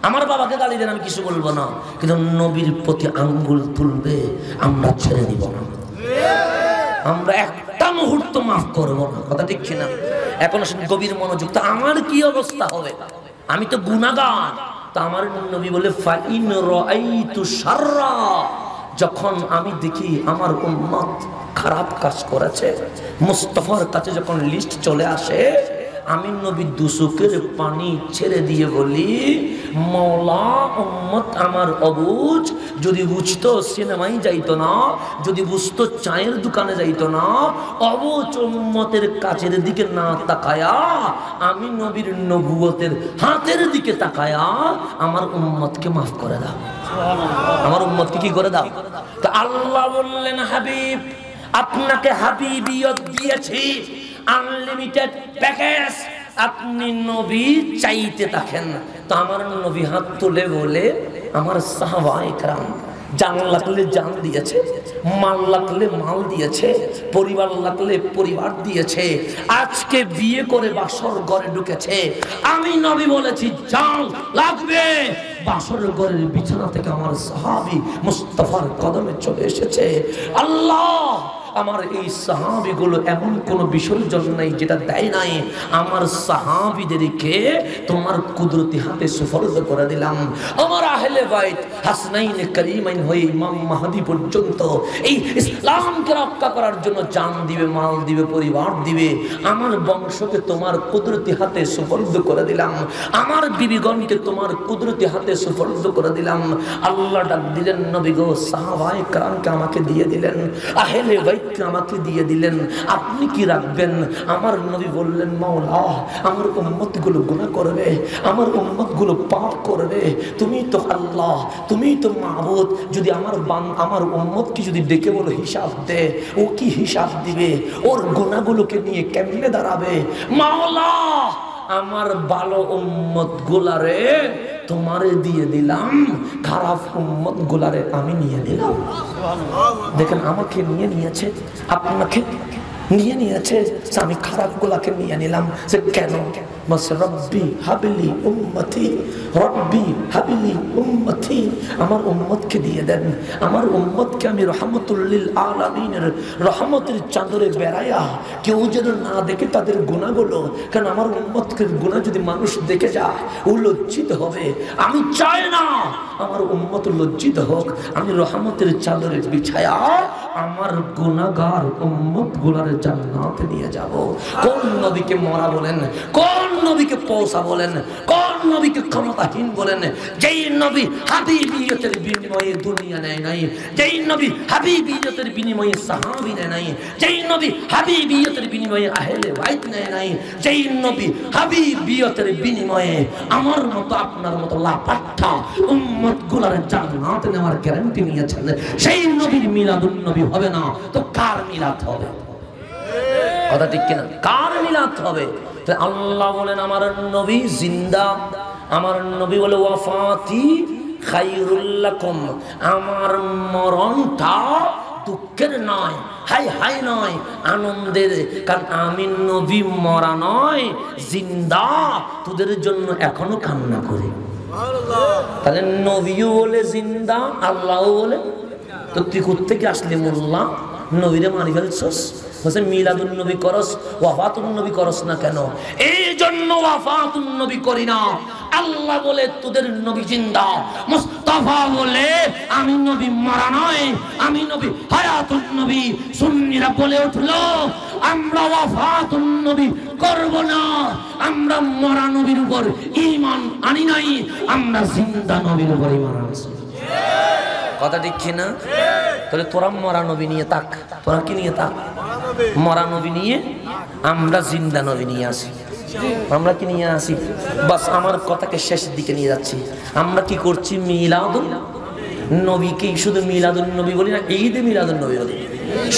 আমার বাবাকে গালি দিলে আমি কিছু বলবো না, কিন্তু নবীর প্রতি আঙ্গুল তুলবে আমরা ছেড়ে দিব না, আমরা একটা মুহূর্ত মাফ করবো না। কথা ঠিক কিনা? এখন আসলে গভীর মনোযোগ। তো আমার কি অবস্থা হবে? আমি তো গুনাহগার। তা আমার নবী বলে ফাইন রাআইতু শাররা, যখন আমি দেখি আমার উম্মত খারাপ কাজ করেছে, মুস্তাফার কাছে যখন লিস্ট চলে আসে, আমি নবী দুসুকের পানি ছেড়ে দিয়ে বলি, মওলা উম্মত আমার অবুঝ, যদি বুঝতো সিনেমায় যাইতো না, যদি বুঝতো চায়ের দোকানে যাইতো না, অবুঝ উম্মতের কাছের দিকে না তাকায়া আমি নবীর নবুয়তের হাতের দিকে তাকায়া আমার উম্মতকে মাফ করে দাও, আমার উম্মতকে কি করে দাও। তো আল্লাহ বললেন, হাবিব আপনাকে হাবিবিয়ত দিয়েছি, আনলিমিটেড প্যাকেজ, আপনি নবী চাইতে থাকেন। তো আমার নবী হাত তুলে বলে, আমার সাহাবায়ে কেরাম জান লাগলে জান দিয়েছে, মাল লাগলে মাল দিয়েছে, পরিবার লাগলে পরিবার দিয়েছে, আজকে বিয়ে করে বাসর ঘরে ঢুকেছে। আমি নবী বলেছি জান লাগবে, বাসর ঘরের বিছানা থেকে আমার সাহাবী মুস্তাফার কদমে চলে এসেছে। আল্লাহ আমার এই সাহাবীগুলো এমন কোন বিসর্জন নাই যেটা দেয় নাই, আমার সাহাবীদেরকে তোমার কুদরতি হাতে সুফরদ করে দিলাম। আমার আহলে বাইত হাসনাইন করিমাইন হয়ে ইমাম মাহদী পর্যন্ত এই ইসলামকে রক্ষা করার জন্য জান দিবে, মাল দিবে, পরিবার দিবে, আমার বংশকে তোমার কুদরতি হাতে সুফরদ করে দিলাম, আমার বিবিগণকে তোমার কুদরতি হাতে সুফরদ করে দিলাম। আল্লাহ ডাক দিলেন, নবী গো সাহাবায়ে কেরামকে আমাকে দিয়ে দিলেন, আহলে বাইত আমাকে দিয়ে দিলেন, আপনি কি রাখবেন? আমার নবী বললেন, মাওলা আমার উম্মতগুলো গুনাহ করবে, আমার উম্মতগুলো পাপ করবে, তুমি তো আল্লাহ, তুমি তো মাবুদ, যদি আমার উম্মতকে যদি ডেকে বলো হিসাব দে, ও কি হিসাব দিবে? ওর গুনাহগুলোকে নিয়ে কেমনে দাঁড়াবে? মাওলা আমার ভালো উম্মত গুলারে তোমারে দিয়ে দিলাম, খারাপ উম্মত গুলারে আমি নিয়ে নিলাম। দেখেন আমাকে নিয়ে নিয়েছে, আপনাকে নিয়ে নিয়েছে, আমি খারাপ গুলাকে নিয়ে নিলাম। যে কেন? রব্বি হাবিলি উম্মতি, রব্বি হাবিলি উম্মতি, আমার উম্মতকে দিয়ে দেন, আমার উম্মতকে আমি রহমতুল লিল আলামিনের রহমতের চাদরে বেড়াইয়া কেউ যেন না দেখে তাদের গুনাহগুলো। কারণ আমার উম্মতকে গুনাহ যদি মানুষ দেখে যায় ও লজ্জিত হবে। আমি চাই না আমার উম্মত লজ্জিত হোক। আমি রহমতের চাদরে বিছায়া আমার গুনাহগার উম্মত গুলার জান্নাতে নিয়ে যাব। কোন নবীকে মরা বলেন, কোন নবীকে পৌঁছা বলেন, কোন নবীকে ক্ষমতাহীন বলেন? যেই নবী হাবিবিয়তের বিনিময়ে দুনিয়া নেয় নাই, যেই নবী হাবিবিয়তের বিনিময়ে সাহাবী নেয় নাই, যেই নবী হাবিবিয়তের বিনিময়ে আহলে বাইত নেয় নাই, যেই নবী হাবিবিয়তের বিনিময়ে আমার মতো আপনার মতো লাপাত্তা উম্মত গুলার জান্নাতে নেওয়ার গ্যারান্টি নিয়েছেন, সেই নবীর মিলাদুন নবী হবে না তো কার মিলাদ হবে? কথা ঠিক কিনা? কার মিলাদ হবে? আল্লাহ বলেন আমার নবী জিন্দা, আমার নবী বলে ওয়াফাতি খায়রুল লাকুম, আমার মরণটা দুঃখের নয়, হাই হাই নয়, আনন্দের। কারণ আমি নবী মরা নয়, জিন্দা, তোদের জন্য এখনো কান্না করি। তাহলে নবীও বলে জিন্দা, আল্লাহ বলে। তো তুই কোত্থেকে আসলি মোল্লা? নবীরে মারি ফেলছস, বলছে মিলাদুন নবী করস, ওয়াফাতুন নবী করস না কেন? এই জন্য ওয়াফাতুন নবী করি না। আল্লাহ বলে তোদের নবী জিন্দা, মুস্তাফা বলে আমি নবী মরা নয়, আমি নবী হায়াতুন নবী। সুন্নিরা বলে উঠলো আমরা ওয়াফাতুন নবী করব না, আমরা মরা নবীর উপর ঈমান আনি নাই, আমরা জিন্দা নবীর উপর ঈমান আনছি। কথা ঠিক কিনা? তাহলে তোরা মরা নবী নিয়ে তাক, তোরা কি নিয়ে তাক? মরা নবী নিয়ে, আমরা জিন্দা নবী নিয়ে আসি। আমরা কি নিয়ে আসি? বাস আমার কথাকে শেষের দিকে নিয়ে যাচ্ছি। আমরা কি করছি? মিলাদুন নবীকে শুধু মিলাদুন নবী বলি না, ঈদে মিলাদুন নবী বলি।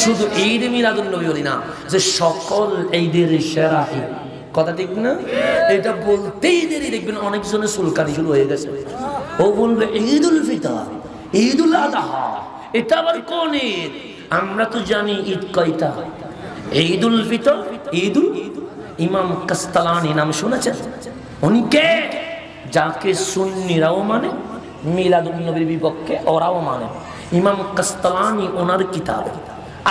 শুধু ঈদে মিলাদুন নবী বলি না, যে সকল ঈদের সেরা ঈদ। কথা ঠিক না? এটা বলতেই দেরি দেখবেন অনেকজনের চুলকানি শুরু হয়ে গেছে। ও বলবে ঈদুল ফিতর, ঈদুল আযহা, এটা আবার কোন ঈদ? আমরা তো জানি ঈদ কয়টা। ঈদুল ফিতর, ঈদুল ইমাম কাস্তালানি নাম শুনেছেন? উনি কে? যাকে সুন্নিরাও মানে, মিলাদুন নবীর বিপক্ষে ওরাও মানে। ইমাম কাস্তালানি ওনার কিতাব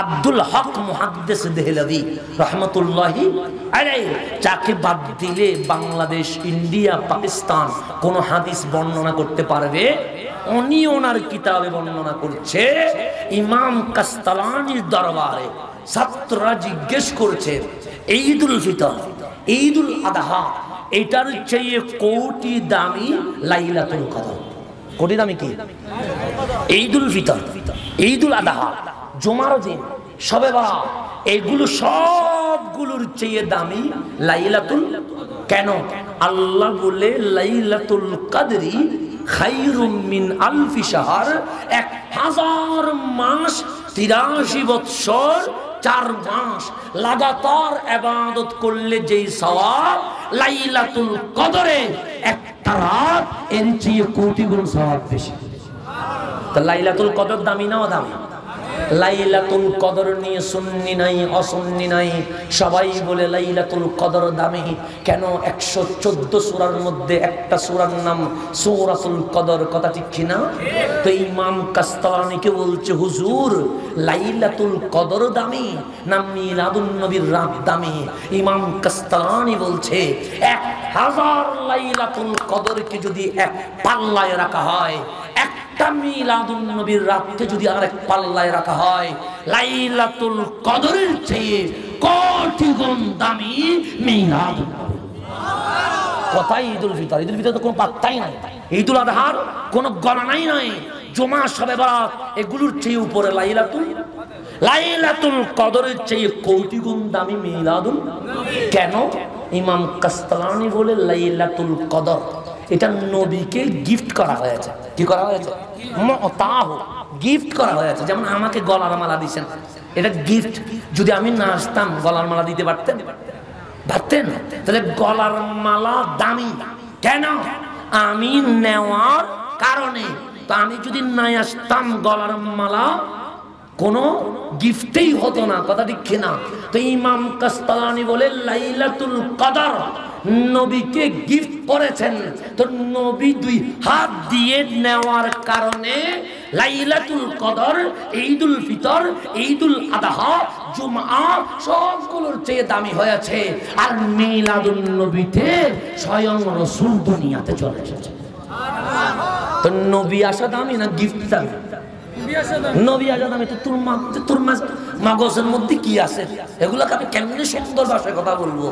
আব্দুল হক মুহাদ্দিস দেহলভী রাহমাতুল্লাহি আলাইহি, যাকে বাদ দিলে বাংলাদেশ, ইন্ডিয়া, পাকিস্তান কোন হাদিস বর্ণনা করতে পারবে, উনি ওনার কিতাবে বর্ণনা করছে ইমাম কাস্তালানির দরবারে ছাত্ররা জিজ্ঞেস করছে ঈদুল ফিতর, ঈদুল আযহা এটার চেয়ে কোটি দামি লাইলাতুল কদর। কোটি দামি কি? ঈদুল ফিতর, ঈদুল আযহা, জুমার দিন, শবে বরাত, এগুলো সবগুলোর চেয়ে দামি লাইলাতুল। কেন? আল্লাহ বলে লাইলাতুল কদরি খায়রুম মিন আলফি শাহর, 1000 মাস, 83 বৎসর, 4 মাস লাগাতার ইবাদত করলে যেই সওয়াব, লাইলাতুল কদরে একটা রাত এর চেয়ে কোটি গুণ সওয়াব বেশি। তো লাইলাতুল কদর দামি না দামি? লাইলাতুল কদর নিয়ে সুন্নি নাই অসুন্নি নাই, সবাই বলে লাইলাতুল কদর দামি। কেন? 114 সূরার মধ্যে একটা সূরার নাম সূরাতুল কদর। কথা ঠিক কি না? তো ইমাম কাস্তালানিকে বলছে হুজুর লাইলাতুল কদর দামি না মিলাদুন নবীর রাত দামি? ইমাম কাস্তালানি বলছে 1000 লাইলাতুল কদরকে যদি এক পাল্লায় রাখা হয়, একটা মিলাদুন নবীর রাতকে যদি আরেক পাল্লায় রাখা হয়, লাইলাতুল কদরের চেয়ে কোটি গুণ দামি মিলাদুন নবী। কথাই ঈদুল ফিতর, ঈদুল ফিতর তো কোনো পাত্তাই নাই, ঈদুল আযহার কোনো গণনাই নাই, জুমা, শবে বরাত এগুলোর চেয়ে উপরে লাইলাতুল কদরের চেয়ে কোটি গুণ দামি মিলাদুন নবী। কেন? ইমাম কাস্তালানি বলে লাইলাতুল কদর এটা নবীকে গিফট করা হয়েছে। কি করা হয়েছে? গিফট করা হয়েছে। যেমন আমাকে গলার মালা দিয়েছেন, এটা গিফট। যদি আমি না আসতাম গলার মালা দিতে পারতেন? তাহলে গলার মালা দামি কেন? আমি নেওয়ার কারণে। তো আমি যদি না আসতাম গলার মালা কোনো গিফটেই হতো না। কথা ঠিক না? তো ইমাম কাস্তালানি বলে লাইলাতুল কদর নবীকে গিফট করেছেন, তো নবী দুই হাত দিয়ে নেওয়ার কারণে লাইলাতুল কদর, ঈদুল ফিতর, ঈদুল আদহা, জুমআ সবগুলোর চেয়ে দামি হয়েছে। আর মিলাদুন নবীতে স্বয়ং রাসূল দুনিয়াতে চলে এসেছে। তো নবী আসা দামি না গিফট দামি? নবী আসা দামি। তো তোর মাগজের মধ্যে কি আছে এগুলোকে আমি কেমনে সুন্দর ভাষায় কথা বলবো?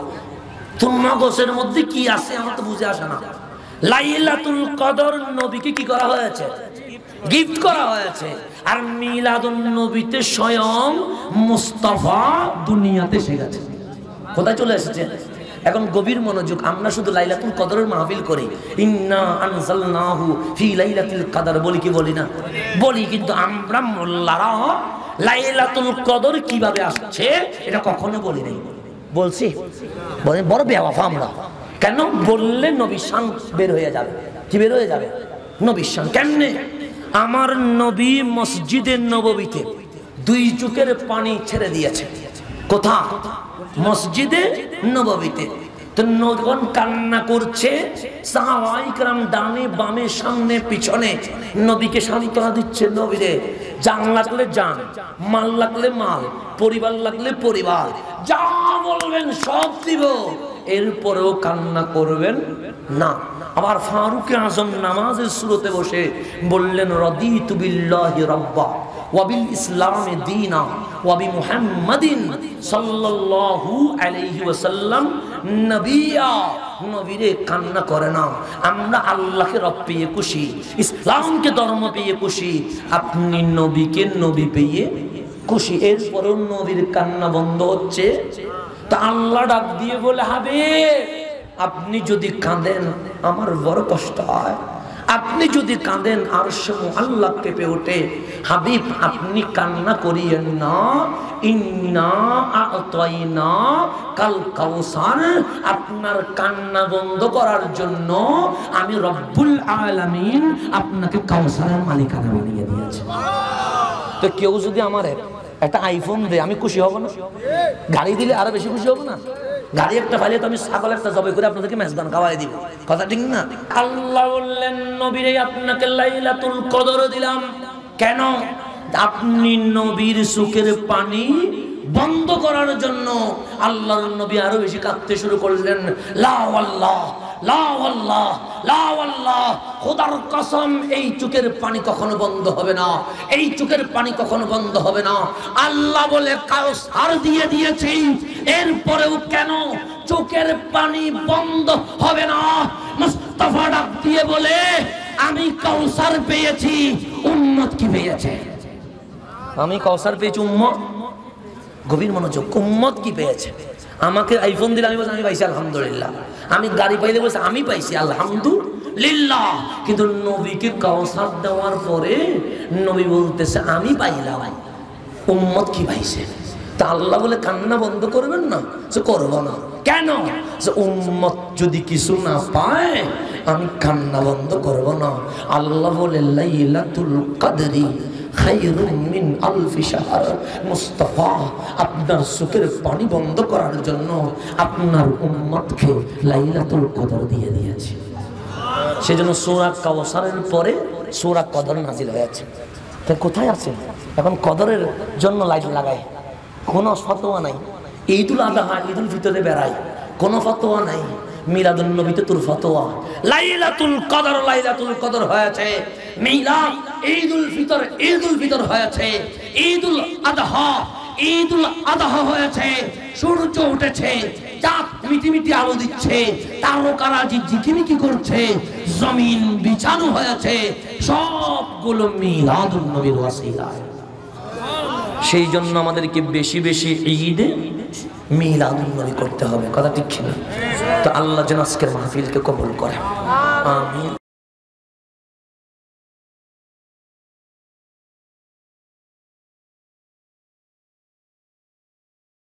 তোর মাগজের মধ্যে কি আছে আমার তো বুঝে আসে না। লাইলাতুল কদর নবীকে কি করা হয়েছে? গিফট করা হয়েছে। আর মিলাদুন নবীতে স্বয়ং মুস্তাফা দুনিয়াতে এসে গেছে। কোথায় চলে এসেছে? এখন গভীর মনোযোগ। আমরা শুধু লাইলাতুল কদরের মাহফিল করি, ইন্না আনজালনাহু ফি লাইলাতুল কদর বলি কি বলি না? বলি, কিন্তু আমরা মোল্লারা লাইলাতুল কদর কিভাবে আসছে এটা কখনো বলি নাই। বলছি বলেন বড় বেওয়াফা আমরা। কেন বললে নবীর শান বের হয়ে যাবে। কি বের হয়ে যাবে? নবীর শান। কেমনে? আমার নবী মসজিদে নববীতে দুই চোখের পানি ছেড়ে দিয়েছে। কোথা? মসজিদে নববীতে। তো নগণ কান্না করছে, সাহাবায়ে কেরাম ডানে বামে সামনে পিছনে নবীকে সান্ত্বনা দিচ্ছে। নবীরে জান লাগলে জান, মাল লাগলে মাল, পরিবার লাগলে পরিবার, যা বলবেন সব দিব, এরপরেও কান্না করবেন না। আবার ফারুক আজম নামাজের শুরুতে বসে বললেন, রাদিতু বিল্লাহি রাব্বা ওয়া বিল ইসলামি দীনা ওয়া বি মুহাম্মাদিন সাল্লাল্লাহু আলাইহি ওয়াসাল্লাম নবিয়া। নবীরে কান্না করে না, আমরা আল্লাহকে রব পেয়ে খুশি, ইসলামকে ধর্ম পেয়ে খুশি, আপনি নবীকে নবী পেয়ে খুশি। এরপরেও নবীর কান্না বন্ধ হচ্ছে। তা আল্লাহ ডাক দিয়ে বলে, হাবিব আপনি যদি কাঁদেন আমার বড় কষ্ট হয়, আপনি যদি কাঁদেন আরশে মুআল্লা কেঁপে ওঠে। হাবিব আপনি কান্না করিয়েন না, ইন্না আ'তাইনা কাল কাউসার। আপনার কান্না বন্ধ করার জন্য আমি রব্বুল আলামিন আপনাকে কাউসারের মালিকানা বানিয়ে দিয়েছি। তো কেউ যদি আমার একটা আইফোন দেয় আমি খুশি হব না? গাড়ি দিলে আরো বেশি খুশি হব না? গাড়ি একটা পাইলে তো আমি ছাগল একটা জবাই করে আপনাদেরকে মেজবান খাওয়াই দিব। কথা ঠিক না? আল্লাহ বললেন, নবীরে আপনাকে লাইলাতুল কদর দিলাম। কেন? আপনি নবীর চোখের পানি বন্ধ করার জন্য। আল্লাহর নবী আরো বেশি কাঁদতে শুরু করলেন, লা ওয়াল্লাহ লা ওয়াল্লাহ লা ওয়াল্লাহ, খোদার কসম এই চোখের পানি কখনো বন্ধ হবে না, এই চোখের পানি কখনো বন্ধ হবে না। আল্লাহ বলে কাউসার দিয়ে দিয়েছি, এরপরেও কেন চোখের পানি বন্ধ হবে না? মুস্তাফা ডাক দিয়ে বলে, আমি কাউসার পেয়েছি, উম্মত কি পেয়েছে? আমি কাউসার পেয়েছি, উম্মত। গভীর মনোযোগ। উম্মত কি পেয়েছে? আমাকে আইফোন দিলে আমি বলছি আমি পাইছি আলহামদুলিল্লাহ, আমি গাড়ি পাইলে বলছি আমি পাইছি আলহামদুলিল্লাহ। কিন্তু নবীকে কাউসার দেওয়ার পরে নবী বলতেছে আমি পাইলাম, উম্মত কি পাইছে? তা আল্লাহ বলে কান্না বন্ধ করবেন না? সে করব না। কেন? যে উম্মত যদি কিছু না পায় আমি কান্না বন্ধ করব না। আল্লাহ বলে লাইলাতুল কদরি খায়রুম মিন আলফি শাহর। মুস্তাফা আপনার চোখের পানি বন্ধ করার জন্য আপনার উম্মতকে লাইলাতুল কদর দিয়ে দিয়েছে। সেজন্য সূরা কাউসারের পরে সূরা কদর নাজিল হয়েছে। তো কোথায় আছে এখন কদরের জন্য লাইট লাগায়? কোনো ফতোয়া নাই। ঈদুল আযহা ঈদুল ফিতরে বেড়াই, কোনো ফতোয়া নাই। মিলাদুন নবীতে তোর ফতোয়া। লাইলাতুল কদর হয়েছে, মিলাদ ঈদুল ফিতর হয়েছে, ঈদুল আযহা হয়েছে। সূর্য উঠেছে, চাঁদ মিটিমিটি আলো দিচ্ছে, তারকারা ঝিকিমিকি করছে, জমিন বিছানো হয়েছে, সবগুলো মিলাদুন নবীর ওয়াসিলায়। সেই জন্য আমাদেরকে বেশি বেশি ঈদে মিলাদুন নবী করতে হবে। কথা ঠিক কিনা? তো আল্লাহ যেন আজকের মাহফিলকে কবুল করে। আমিন।